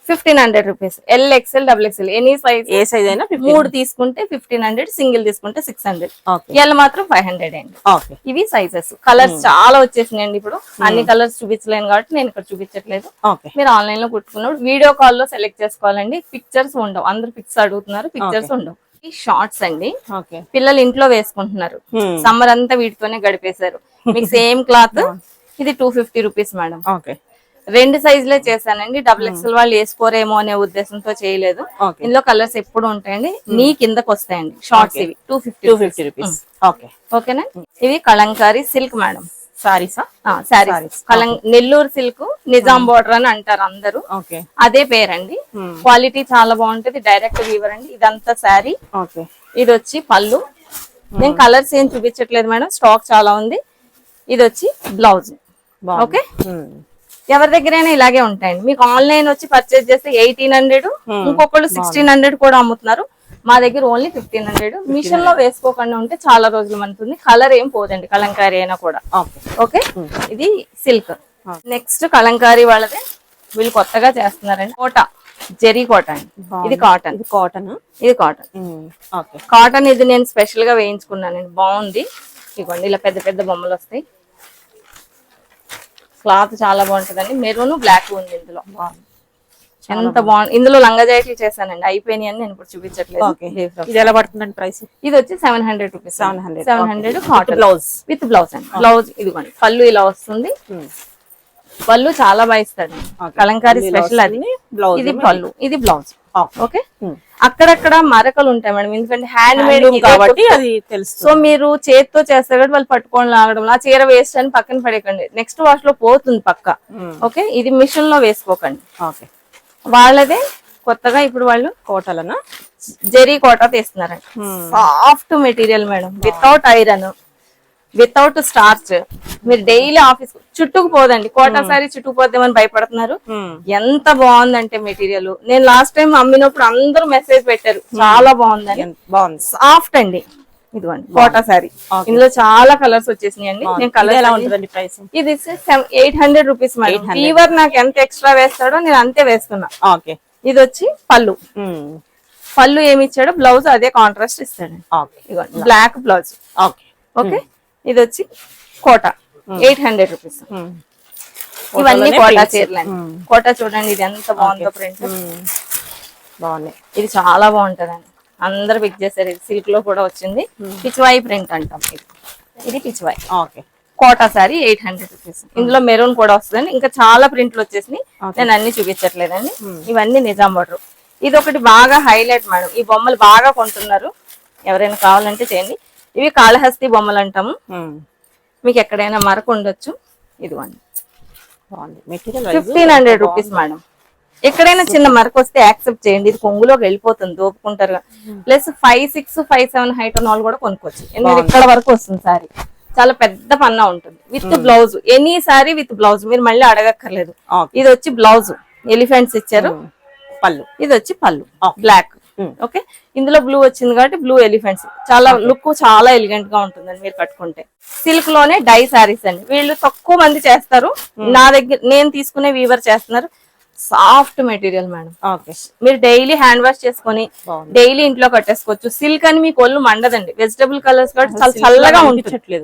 1500 rupees. L XL double XL any size, ఏ సైజ్ అయినా 3 తీసుకుంటే 1500, సింగిల్ తీసుకుంటే 600. ఓకే ఎల్ మాత్రం 500 అండి. ఓకే ఇవి సైజెస్. కలర్స్ చాలా వచ్చేసినాయండి. ఇప్పుడు అన్ని కలర్స్ చూపించలేను కాబట్టి నేను ఇక్కడ చూపించట్లేదు. ఓకే మీరు ఆన్లైన్ లో కుట్టుకున్నప్పుడు వీడియో కాల్ లో సెలెక్ట్ చేసుకోవాలండి. పిక్చర్స్ ఉండవు. అందరు పిక్స్ అడుగుతున్నారు, పిక్చర్స్ ఉండవు. ఈ షార్ట్స్ అండి, ఓకే పిల్లలు ఇంట్లో వేసుకుంటున్నారు. సమ్మర్ అంతా వీటితోనే గడిపేశారు. మీకు సేమ్ క్లాత్ ఇది 250 రూపీస్ మేడం. ఓకే 2 సైజులే చేశానండి. డబుల్ ఎక్స్ఎల్ వాళ్ళు వేసుకోరేమో అనే ఉద్దేశంతో చేయలేదు. ఓకే ఇందులో కలర్స్ ఎప్పుడు ఉంటాయండి. నీ కిందకి వస్తాయండి షార్ట్స్. ఇవి 250 రూపీస్. ఓకే ఓకేనా. ఇవి కలంకారీ సిల్క్ మేడం. సారీసా? సారీస్. నెల్లూరు సిల్క్, నిజాం బోర్డర్ అని అంటారు అందరూ. ఓకే అదే పేరండి. క్వాలిటీ చాలా బాగుంటది. డైరెక్ట్ వీవర్ అండి. ఇదంతా శారీ. ఓకే ఇది వచ్చి పళ్ళు. నేను కలర్స్ ఏం చూపించట్లేదు మేడం, స్టాక్ చాలా ఉంది. ఇది వచ్చి బ్లౌజ్. ఓకే ఎవరి దగ్గరైనా ఇలాగే ఉంటాయండి. మీకు ఆన్లైన్ వచ్చి పర్చేజ్ చేస్తే 1800, ఇంకొకళ్ళు 1600 కూడా అమ్ముతున్నారు. మా దగ్గర ఓన్లీ 1500. మిషన్ లో వేసుకోకుండా ఉంటే చాలా రోజులు మనతుంది. కలర్ ఏం పోదండి కలంకారీ అయినా కూడా. ఓకే ఇది సిల్క్. నెక్స్ట్ కలంకారీ వాళ్ళదే. వీళ్ళు కొత్తగా చేస్తున్నారండి. కోట, జెరీ కోట అండి. ఇది కాటన్. ఇది కాటన్. కాటన్ ఇది నేను స్పెషల్ గా వేయించుకున్నానండి. బాగుంది. ఇదిగోండి ఇలా పెద్ద పెద్ద బొమ్మలు వస్తాయి. క్లాత్ చాలా బాగుంటుందండి. మెరూన్ బ్లాక్ ఉంది ఇందులో. ఎంత బాగుంది. ఇందులో లంగా జాకెట్లు చేశానండి. అయిపోయినాయి అని నేను ఇప్పుడు చూపించట్లేదు. ఇది ఎలా పడుతుందండి ప్రైస్? ఇది వచ్చి 700 rupees. 700 cotton blouse with blouse అండి. బ్లౌజ్ ఇదిగోండి. పళ్ళు ఇలా వస్తుంది. పళ్ళు చాలా బాగా ఇస్తాడు. కలంకారీ స్పెషల్ అది. ఇది పళ్ళు, ఇది బ్లౌజ్. ఓకే అక్కడక్కడ మరకలు ఉంటాయి మేడం, ఎందుకంటే హ్యాండ్ మేడ్ కాబట్టి అది తెలుసు. సో మీరు చేతితో చేస్తారు కాబట్టి వాళ్ళు పట్టుకొని లాగడం, ఆ చీర వేస్ట్ అని పక్కన పడేయకండి. నెక్స్ట్ వాష్ లో పోతుంది పక్క. ఓకే ఇది మిషన్ లో వేసుకోకండి. వాళ్ళదే కొత్తగా ఇప్పుడు వాళ్ళు కోటలనా జెరీ కోటా తీస్తున్నారండి. Soft material madam, without iron, without starch. మీరు డైలీ ఆఫీస్ చుట్టుకుపోదండి. కోటా సారీ చుట్టుకుపోద్దామని భయపడుతున్నారు. ఎంత బాగుందంటే మెటీరియల్. నేను లాస్ట్ టైం అమ్మినప్పుడు అందరూ మెసేజ్ పెట్టారు చాలా బాగుందని. బాగుంది. సాఫ్ట్ అండి. ఇదిగోండి కోటా సారీ. ఇందులో చాలా కలర్స్ వచ్చేసినాయి అండి. నేను కలర్ ఎలా ఉంటుందండి ప్రైస్? ఇది 800 రూపీస్ మేడం. ఫీవర్ నాకు ఎంత ఎక్స్ట్రా వేస్తాడో నేను అంతే వేస్తున్నా. ఓకే ఇది వచ్చి పళ్ళు. పళ్ళు ఏమి ఇచ్చాడో బ్లౌజ్ అదే కాంట్రాస్ట్ ఇస్తాడు. ఇదిగోండి బ్లాక్ బ్లౌజ్. ఓకే ఇది వచ్చి కోట 800 రూపీస్. ఇవన్నీ కోటా చీరలండి. కోటా చూడండి ఇది ఎంత బాగుందో ప్రింట్. బాగుంది. ఇది చాలా బాగుంటదండి. అందరు పిక్ చేశారు. ఇది సిల్క్ లో కూడా వచ్చింది. పిచ్వాయి ప్రింట్ అంటాం. ఇది పిచ్వాయి. కోటా సారీ 800 రూపీస్. ఇందులో మెరూన్ కూడా వస్తుందండి. ఇంకా చాలా ప్రింట్లు వచ్చేసినాయి. నేను అన్ని చూపించట్లేదండి. ఇవన్నీ నిజాం బోర్డర్. ఇది ఒకటి బాగా హైలైట్ మేడం. ఈ బొమ్మలు బాగా కొంటున్నారు. ఎవరైనా కావాలంటే చేయండి. ఇవి కాళహస్తి బొమ్మలు అంటాము. మీకు ఎక్కడైనా మరక ఉండొచ్చు. ఇదిగోండి 1500 రూపీస్ మేడం. ఎక్కడైనా చిన్న మరక వస్తే యాక్సెప్ట్ చేయండి. ఇది కొంగులోకి వెళ్ళిపోతుంది, దోపుకుంటారు. ప్లస్ 5'6", 5'7" హైట్ ఉన్న వాళ్ళు కూడా కొనుక్కోవచ్చు. ఎందుకంటే ఇక్కడ వరకు వస్తుంది సారీ. చాలా పెద్ద పన్నా ఉంటుంది. With blouse, any sorry with blouse. మీరు మళ్ళీ అడగక్కర్లేదు. ఇది వచ్చి బ్లౌజ్ ఎలిఫెంట్స్ ఇచ్చారు. పళ్ళు. ఇది వచ్చి పళ్ళు బ్లాక్. ఓకే ఇందులో బ్లూ వచ్చింది కాబట్టి బ్లూ ఎలిఫెంట్స్. చాలా లుక్ చాలా ఎలిగెంట్ గా ఉంటుందండి మీరు కట్టుకుంటే. సిల్క్ లోనే డై సారీస్ అండి. వీళ్ళు తక్కువ మంది చేస్తారు. నా దగ్గర నేను తీసుకునే వీవర్ చేస్తున్నారు. Soft material madam. మీరు డైలీ హ్యాండ్ వాష్ చేసుకొని డైలీ ఇంట్లో కట్టేసుకోవచ్చు. సిల్క్ అని మీకు ఒళ్ళు మండదండి. వెజిటబుల్ కలర్స్ కాబట్టి చాలా చల్లగా ఉంటుంది.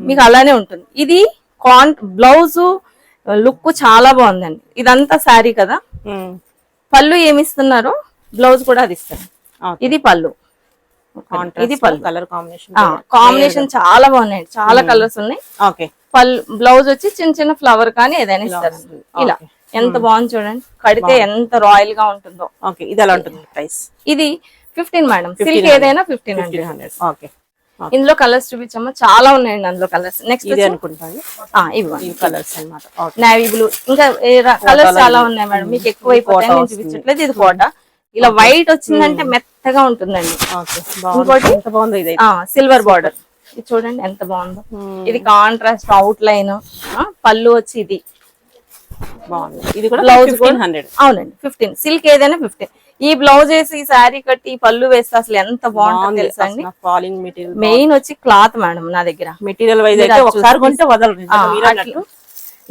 మీకు అలానే ఉంటుంది. ఇది బ్లౌజ్ లుక్ చాలా బాగుందండి. ఇదంతా శారీ కదా. పళ్ళు ఏమిస్తున్నారు, బ్లౌజ్ కూడా అది ఇస్తారు. ఇది పళ్ళు. ఇది పళ్ళు. కలర్ కాంబినేషన్ కాంబినేషన్ చాలా బాగున్నాయి. చాలా కలర్స్ ఉన్నాయి. పళ్ళు బ్లౌజ్ వచ్చి చిన్న చిన్న ఫ్లవర్ కానీ ఏదైనా ఇస్తారు. ఇలా ఎంత బాగుంది చూడండి. కడితే ఎంత రాయల్ గా ఉంటుందో. ఇది ఎలా ఉంటుంది ప్రైస్? ఇది 15 మేడం. సిల్క్ ఏదైనా 1500. ఇందులో కలర్స్ చూపించమ్మా. చాలా ఉన్నాయండి అందులో కలర్స్. నెక్స్ట్ ఇవ్వండి కలర్స్ అన్నమాట. Navy blue. ఇంకా కలర్స్ చాలా ఉన్నాయి మేడం. మీకు ఎక్కువ అయిపోతాయి నేను చూపించట్లేదు. ఇది కోట. ఇలా వైట్ వచ్చిందంటే మెత్తగా ఉంటుందండి. ఇంకోటి సిల్వర్ బార్డర్. ఇది చూడండి ఎంత బాగుందో. ఇది కాంట్రాస్ట్ అవుట్ లైన్. పళ్ళు వచ్చి ఇది బాగుంది. ఇది కూడా బ్లౌజ్ 1500. అవునండి 15. సిల్క్ ఏదైనా 15. ఈ బ్లౌజ్ వేసి ఈ శారీ కట్టి ఈ పళ్ళు వేస్తే అసలు ఎంత బాగుంటుంది తెలుసా అండి. ఫాలింగ్ మెటీరియల్ మెయిన్ వచ్చి క్లాత్ మేడం నా దగ్గర మెటీరియల్ వైజ్ అయితే ఒకసారి కొంటే వదలరు.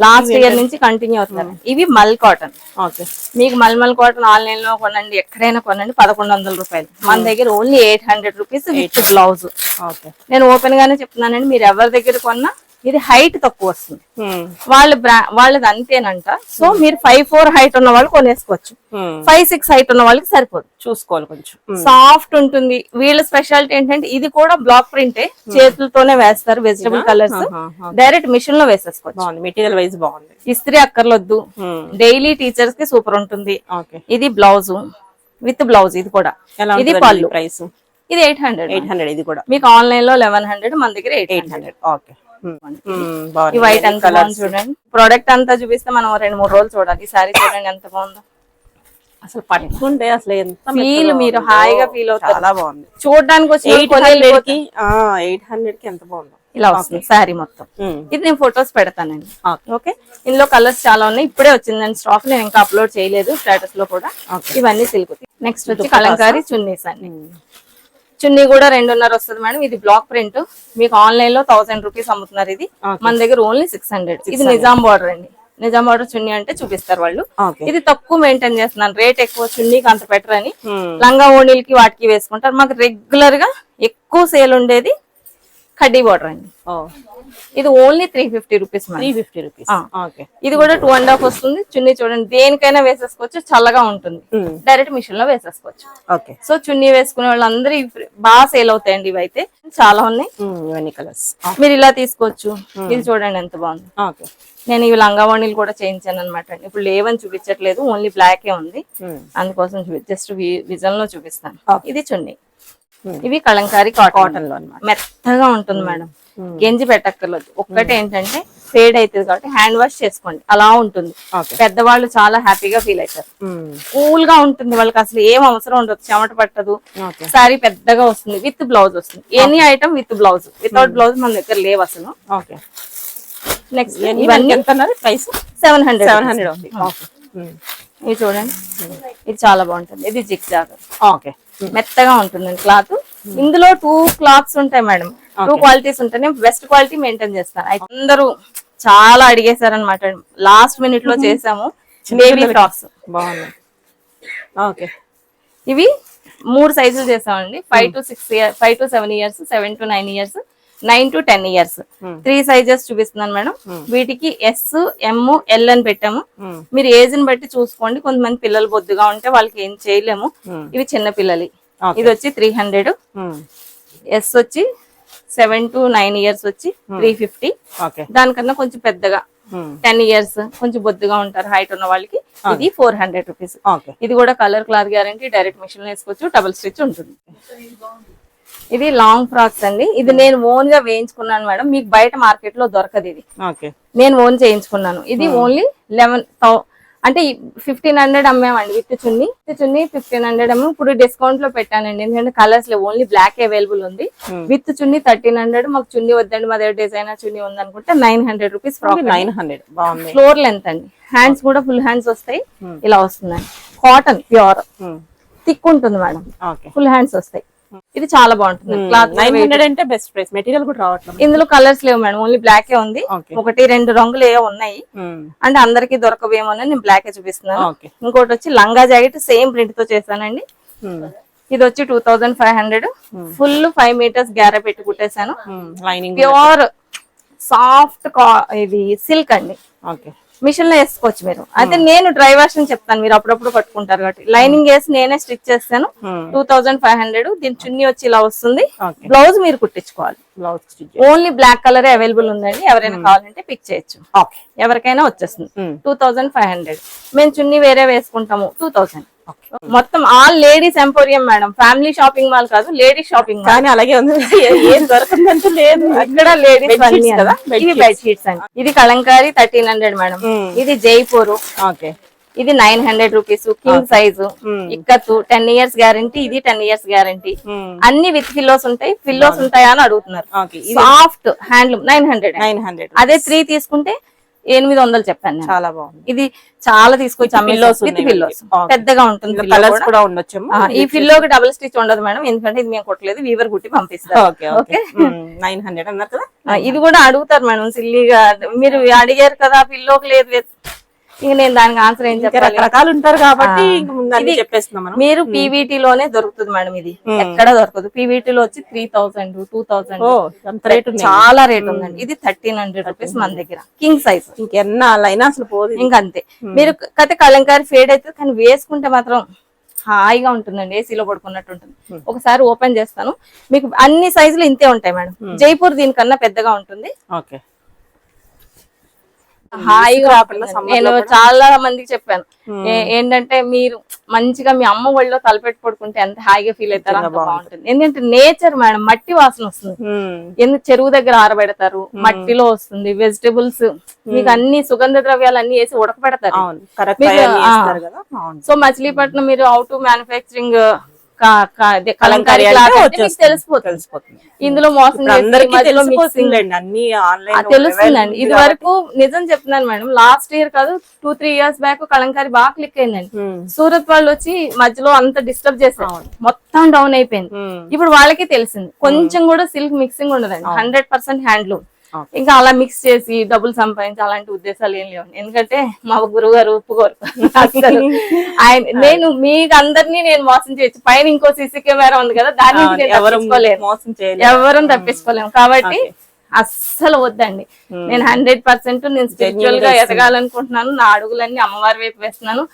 లాస్ట్ ఇయర్ నుంచి కంటిన్యూ అవుతున్నారు. ఇవి మల్ కాటన్. ఓకే, మీకు మల్మల్ కాటన్ ఆన్లైన్ లో కొనండి, ఎక్కడైనా కొనండి, 1100 రూపాయలు. మన దగ్గర only 800 rupees with blouse. Okay, నేను ఓపెన్ గానే చెప్తున్నానండి, మీరు ఎవరి దగ్గర కొన్నా ఇది హైట్ తక్కువ వస్తుంది. వాళ్ళది అంతేనంట. సో మీరు 5'4" హైట్ ఉన్న వాళ్ళు కొనేసుకోవచ్చు. 5'6" హైట్ ఉన్న వాళ్ళకి సరిపోదు. చూసుకోవాలి కొంచెం. సాఫ్ట్ ఉంటుంది. వీళ్ళ స్పెషాలిటీ ఏంటంటే ఇది కూడా బ్లాక్ ప్రింటే, చేతులతోనే వేస్తారు. వెజిటబుల్ కలర్స్ డైరెక్ట్ మిషన్ లో వేసేసుకోవచ్చు. మెటీరియల్ వైజ్ బాగుంది. ఇస్త్రీ అక్కర్లొద్దు. డైలీ టీచర్స్ కి సూపర్ ఉంటుంది. ఇది బ్లౌజ్ విత్ బ్లౌజ్. ఇది కూడా ఇది పళ్ళు. ప్రైస్ ఇది 800. ఇది కూడా మీకు ఆన్లైన్ లో 1100, మన దగ్గర 800. ఓకే, ఈ వైట్ ఎంత బాగుంది చూడండి. ప్రోడక్ట్ అంతా చూపిస్తే మనం 2-3 రోజులు చూడాలి. ఈ సారీ చూడండి ఎంత బాగుందో. అసలు పట్టుకుంటే అసలు ఎంత ఫీల్ మీరు హాయిగా ఫీల్ అవుతారు. చాలా బాగుంది. చూడడానికి వచ్చి 800 కి ఎంత బాగుందో. ఇలా వస్తుంది సారీ మొత్తం. ఇది నేను ఫొటోస్ పెడతానండి. ఓకే, ఇందులో కలర్స్ చాలా ఉన్నాయి. ఇప్పుడే వచ్చిందండి స్టాక్. నేను ఇంకా అప్లోడ్ చేయలేదు స్టేటస్ లో కూడా. ఇవన్నీ సిల్క్. నెక్స్ట్ వచ్చి కలంకారీ చున్నీస్ అండి. చున్నీ కూడా 2.5 వస్తుంది మేడం. ఇది బ్లాక్ ప్రింట్. మీకు ఆన్లైన్ లో 1000 రూపీస్ అమ్ముతున్నారు. ఇది మన దగ్గర ఓన్లీ 600. ఇది నిజాం బార్డర్ అండి. నిజాం బార్డర్ చున్నీ అంటే చూపిస్తారు వాళ్ళు. ఇది తక్కువ మెయింటైన్ చేస్తున్నాను, రేట్ ఎక్కువ, చున్నీకి అంత బెటర్ అని. లంగా ఓణీలకి వాటికి వేసుకుంటారు. మాకు రెగ్యులర్ గా ఎక్కువ సేల్ ఉండేది కడ్డీ బార్డర్ అండి. ఇది ఓన్లీ 350 రూపీస్. 350 రూపీస్. ఇది కూడా 2.5 వస్తుంది. చున్నీ చూడండి, దేనికైనా వేసేసుకోవచ్చు. చల్లగా ఉంటుంది. డైరెక్ట్ మిషన్ లో వేసేసుకోవచ్చు. సో చున్నీ వేసుకునే వాళ్ళందరూ బాగా సేల్ అవుతాయండి. ఇవైతే చాలా ఉన్నాయి. ఇవన్నీ కలర్స్ మీరు ఇలా తీసుకోవచ్చు. ఇది చూడండి ఎంత బాగుంది. నేను ఇవి లంగావాణిలు కూడా చేయించాను అనమాట అండి. ఇప్పుడు లేవని చూపించట్లేదు, ఓన్లీ బ్లాక్ ఏ ఉంది. అందుకోసం జస్ట్ విజన్ లో చూపిస్తాను. ఇది చున్నీ. ఇవి కలంకారీ కాటన్ లో అన్నమాట. మెత్తగా ఉంటుంది మేడం. గెంజి పెట్టక్కర్లేదు. ఒక్కటే ఏంటంటే ఫేడ్ అవుతుంది కాబట్టి హ్యాండ్ వాష్ చేసుకోండి, అలా ఉంటుంది. పెద్దవాళ్ళు చాలా హ్యాపీగా ఫీల్ అవుతారు. కూల్ గా ఉంటుంది వాళ్ళకి, అసలు ఏం అవసరం ఉండదు. చెమట పట్టదు. సారీ పెద్దగా వస్తుంది. విత్ బ్లౌజ్ వస్తుంది. Any item with blouse. Without blouse మన దగ్గర లేవు అసలు. నెక్స్ట్ ఇవన్నీ ఎంత ప్రైస్? 700 ఉంది. ఇది చూడండి, ఇది చాలా బాగుంటుంది. ఇది జిగ్ జాగ్. ఓకే, మెత్తగా ఉంటుందండి క్లాత్. ఇందులో 2 క్లాత్స్ ఉంటాయి మేడం. 2 క్వాలిటీస్ ఉంటాయి. నేను బెస్ట్ క్వాలిటీ మెయింటైన్ చేస్తాను. అందరూ చాలా అడిగేశారనమాట. లాస్ట్ మినిట్ లో చేసాము. బేబీ ఫ్రాక్స్ బాగున్నాయి. ఓకే, ఇవి 3 సైజులు చేసామండి. 5 to 7 years, 7 to 9 years, 9 to 10 years. 3 sizes చూపిస్తున్నాను మేడం. వీటికి S, M, L అని పెట్టాము. మీరు ఏజ్ ని బట్టి చూసుకోండి. కొంతమంది పిల్లలు బొద్దుగా ఉంటే వాళ్ళకి ఏం చేయలేము. ఇవి చిన్న పిల్లలు. ఇది వచ్చి 300. S వచ్చి 7 to 9 ఇయర్స్ వచ్చి 350. దానికన్నా కొంచెం పెద్దగా 10 ఇయర్స్ కొంచెం బొద్దుగా ఉంటారు హైట్ ఉన్న వాళ్ళకి ఇది 400 రూపీస్. ఇది కూడా colour cloth guarantee. Direct machine వేసుకోవచ్చు. డబుల్ స్టిచ్ ఉంటుంది. ఇది లాంగ్ ఫ్రాక్స్ అండి. ఇది నేను ఓన్ గా వేయించుకున్నాను మేడం. మీకు బయట మార్కెట్ లో దొరకదు. ఇది నేను ఓన్ చేయించుకున్నాను. ఇది ఓన్లీ 11,000 అంటే 1500 అమ్మామండి. విత్ చున్నీ 1500 అమ్మాము. ఇప్పుడు డిస్కౌంట్ లో పెట్టానండి, ఎందుకంటే కలర్స్ లేవు. ఓన్లీ బ్లాక్ అవైలబుల్ ఉంది. విత్ చున్నీ 1300. మాకు చున్నీ వద్దండి, మా దగ్గర డిజైనర్ చున్నీ ఉందనుకుంటే 900 రూపీస్ ఫ్రాక్. 900 ఫ్లోర్ లెంత్ అండి. హ్యాండ్స్ కూడా ఫుల్ హ్యాండ్స్ వస్తాయి. ఇలా వస్తుందండి. కాటన్ ప్యూర్ థిక్ ఉంటుంది మేడం. ఫుల్ హ్యాండ్స్ వస్తాయి. ఇది చాలా బాగుంటుంది. క్లాత్ 900 అంటే బెస్ట్ ప్రైస్. మెటీరియల్ కూడా రావట్లేదు. ఇందులో కలర్స్ లేవు మేడం, ఓన్లీ బ్లాక్ ఏ ఉంది. 1-2 రంగులు ఏ ఉన్నాయి అంటే అందరికి దొరకవేమో అని నేను బ్లాక్ ఏ చూపిస్తున్నాను. ఇంకోటి వచ్చి లంగా జాకెట్ సేమ్ ప్రింట్ తో చేశానండి. ఇది వచ్చి 2500. ఫుల్ 5 మీటర్స్ గ్యార పెట్టి కుట్టేశాను. ప్యూర్ సాఫ్ట్ ఇది సిల్క్ అండి. మిషన్ లో వేసుకోవచ్చు మీరు. అయితే నేను డ్రై వాష్ అని చెప్తాను, మీరు అప్పుడప్పుడు పట్టుకుంటారు కాబట్టి. లైనింగ్ వేసి నేనే స్టిచ్ చేస్తాను. 2500. దీని చున్నీ వచ్చి ఇలా వస్తుంది. బ్లౌజ్ మీరు కుట్టించుకోవాలి. ఓన్లీ బ్లాక్ కలర్ అవైలబుల్ ఉందండి. ఎవరైనా కావాలంటే పిక్ చేయొచ్చు. ఎవరికైనా వచ్చేస్తుంది. 2500. మేము చున్నీ వేరే వేసుకుంటాము 2000. మొత్తం all ladies emporium madam. Family shopping mall కాదు, లేడీస్ షాపింగ్ మాల్. కానీ అలాగే ఉంది. ఏం దొరకదంటూ లేదు. ఇక్కడ లేడీస్ ఇవి బెడ్ షీట్స్ అండి. ఇది కలంకారీ 1300 మేడం. ఇది జైపూర్. ఇది 900 rupees. King size ikat 10 years guarantee. ఇది 10 ఇయర్స్ గ్యారంటీ. అన్ని విత్ పిల్లోస్ ఉంటాయి. పిల్లోస్ ఉంటాయా అని అడుగుతున్నారు. Soft handloom 900. అదే 3 తీసుకుంటే 800 చెప్పాను నేను. చాలా బాగుంది. ఇది చాలా తీసుకొచ్చి pillows విత్ ఉన్నాయి పిల్లోస్ వీటికి. పెద్దగా ఉంటుంది pillow కలర్స్ కూడా. కూడా ఉండొచ్చేమో. ఈ పిల్లోకి డబుల్ స్టిచ్ ఉండదు మేడం, ఎందుకంటే ఇది మేము కొట్టలేదు, వీవర్ కుట్టి పంపిస్తారు. ఓకే ఓకే 900 అన్నారు కదా. ఇది కూడా అడుగుతారు మేడం సిల్లీగా, మీరు అడిగారు కదా పిల్లోకి లేదు లేదు. ఇక నేను దానికి ఆన్సర్ ఏం చెప్పాలి, రకరకాలు ఉంటారు కాబట్టి ఇంక ముందు అన్ని చెప్పేస్తున్నాం మనం. మీరు పీవీటీ లోనే దొరుకుతుంది మేడం, ఇది ఎక్కడ దొరకదు. పీవీటీ లో వచ్చి 3000 2000 అంత రేట్ చాలా రేట్ ఉందండి. ఇది 1300 రూపీస్ మన దగ్గర కింగ్ సైజ్. ఇంకెన్నాళ్ళైనా అసలు పోదు. ఇంకంతే. మీరు కథ కలంకారీ ఫేడ్ అవుతుంది, కానీ వేసుకుంటే మాత్రం హాయిగా ఉంటుందండి, ఏసీలో పడుకున్నట్టు ఉంటుంది. ఒకసారి ఓపెన్ చేస్తాను, మీకు అన్ని సైజులు ఇంతే ఉంటాయి మేడం. జైపూర్ దీనికన్నా పెద్దగా ఉంటుంది. ఓకే. హాయిగా నేను చాలా మందికి చెప్పాను ఏంటంటే, మీరు మంచిగా మీ అమ్మ ఒళ్ళో తలపెట్టి పడుకుంటే ఎంత హాయిగా ఫీల్ అవుతారో అంత బాగుంటుంది. ఎందుకంటే నేచర్ మేడం, మట్టి వాసన వస్తుంది. ఎందుకు చెరువు దగ్గర ఆరబెడతారు, మట్టిలో వస్తుంది. వెజిటబుల్స్ మీకు అన్ని సుగంధ ద్రవ్యాలు అన్ని వేసి ఉడకబెడతారు. సో మచిలీపట్నం మీరు హౌ టు మ్యానుఫ్యాక్చరింగ్ కలంకారీ తెలిసిపోతుంది. ఇందులో మోసం తెలుస్తుందండి. ఇది వరకు నిజం చెప్తున్నాను మేడం, లాస్ట్ ఇయర్ కాదు 2-3 years బ్యాక్ కలంకారీ బాగా క్లిక్ అయిందండి. సూరత్ వాళ్ళు వచ్చి మధ్యలో అంత డిస్టర్బ్ చేశారు, మొత్తం డౌన్ అయిపోయింది. ఇప్పుడు వాళ్ళకి తెలిసింది, కొంచెం కూడా సిల్క్ మిక్సింగ్ ఉండదండి, 100% హ్యాండ్లూమ్. ఇంకా అలా మిక్స్ చేసి డబ్బులు సంపాదించి అలాంటి ఉద్దేశాలు ఏం లేవు. ఎందుకంటే మా గురువు గారు ఒప్పుకోరు అసలు. నేను మీకు అందరినీ నేను మోసం చేయొచ్చు, పైన ఇంకో సీసీ కెమెరా ఉంది కదా, దాని నుంచి నేను తప్పించుకోలేను, ఎవరూ తప్పించుకోలేము. కాబట్టి అస్సలు వద్దండి. నేను 100% నేను స్పిరిచువల్ గా ఎదగాలనుకుంటున్నాను. నా అడుగులన్నీ అమ్మవారి వైపు వేస్తున్నాను.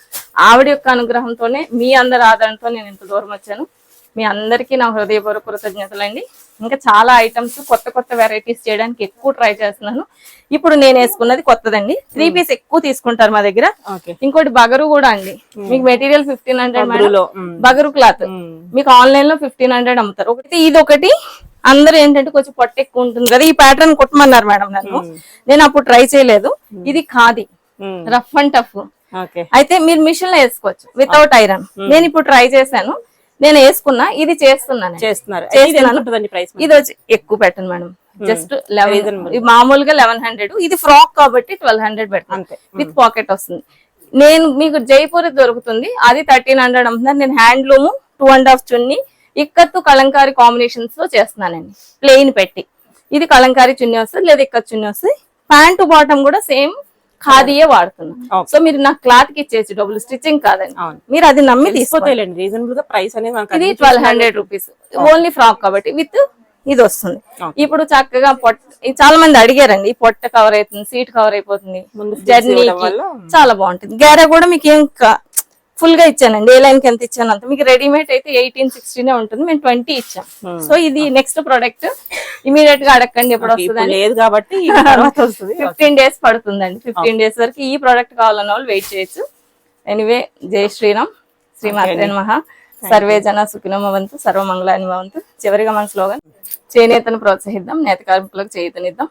ఆవిడ యొక్క అనుగ్రహంతోనే, మీ అందరి ఆదరణతో నేను ఇంత దూరం వచ్చాను. మీ అందరికీ నా హృదయపూర్వక కృతజ్ఞతలండి. ఇంకా చాలా ఐటమ్స్ కొత్త కొత్త వెరైటీస్ చేయడానికి ఎక్కువ ట్రై చేస్తున్నాను. ఇప్పుడు నేను వేసుకున్నది కొత్తదండి, 3 piece ఎక్కువ తీసుకుంటారు మా దగ్గర. ఇంకోటి బగరు కూడా అండి, మీకు మెటీరియల్ 1500 బగరు క్లాత్ మీకు ఆన్లైన్ లో 1500 అమ్ముతారు. ఒకటి ఇది ఒకటి. అందరూ ఏంటంటే కొంచెం పొట్ట ఎక్కువ ఉంటుంది కదా, ఈ ప్యాటర్న్ కుట్టమన్నారు మేడం నన్ను, నేను అప్పుడు ట్రై చేయలేదు. ఇది ఖాదీ రఫ్ అండ్ టఫ్. అయితే మీరు మిషన్ లో వేసుకోవచ్చు వితౌట్ ఐరన్. నేను ఇప్పుడు ట్రై చేశాను, నేను వేసుకున్నా, ఇది చేస్తున్నాను. ఇది వచ్చి ఎక్కువ పెట్టను మేడం, జస్ట్ 11, మామూలుగా 1100. ఇది ఫ్రాక్ కాబట్టి 1200 పెడతాను, విత్ పాకెట్ వస్తుంది. నేను మీకు జైపూర్ దొరుకుతుంది, అది 1300 అమ్ముతున్నాను. నేను హ్యాండ్లూమ్ 2.5 చున్నీ ఇక్కత్తు కలంకారీ కాంబినేషన్స్ తో చేస్తున్నానండి, ప్లెయిన్ పెట్టి. ఇది కలంకారీ చున్నీ వస్తుంది, లేదా ఇక్కత్ చున్నీ వస్తుంది. ప్యాంటు బాటమ్ కూడా సేమ్ ఖాదీయే వాడుతున్నా. సో మీరు నాకు క్లాత్ కి ఇచ్చేసి డబ్బులు, స్టిచ్చింగ్ కాదండి, మీరు అది నమ్మి తీసుకోవాలి. రీజనబుల్ గా ప్రైస్ అనేది ఇది 1200 రూపీస్ ఓన్లీ ఫ్రాక్ కాబట్టి విత్ ఇది వస్తుంది. ఇప్పుడు చక్కగా చాలా మంది అడిగారండి, ఈ పొట్ట కవర్ అవుతుంది, సీట్ కవర్ అయిపోతుంది, జర్నీకి చాలా బాగుంటుంది. గేరా కూడా మీకు ఏం ఫుల్ గా ఇచ్చానండి, ఏ లైన్ కి ఎంత ఇచ్చాను అంత. మీకు రెడీమేడ్ అయితే 18-16 ఉంటుంది, మేము 20 ఇచ్చాం. సో ఇది నెక్స్ట్ ప్రోడక్ట్, ఇమీడియట్ గా అడగండి ఎప్పుడు వస్తుంది లేదు కాబట్టి 15 days పడుతుందండి. 15 days వరకు ఈ ప్రోడక్ట్ కావాలన్న వాళ్ళు వెయిట్ చేయొచ్చు. ఎనీవే, జై శ్రీరామ్, శ్రీమాత్రే నమః, సర్వే జన సుఖినో భవంతు, సర్వమంగళాని భవంతు. చివరిగా మన స్లోగన్, చేనేతను ప్రోత్సహిద్దాం, నేత కార్మికులకు చేయూతనిద్దాం.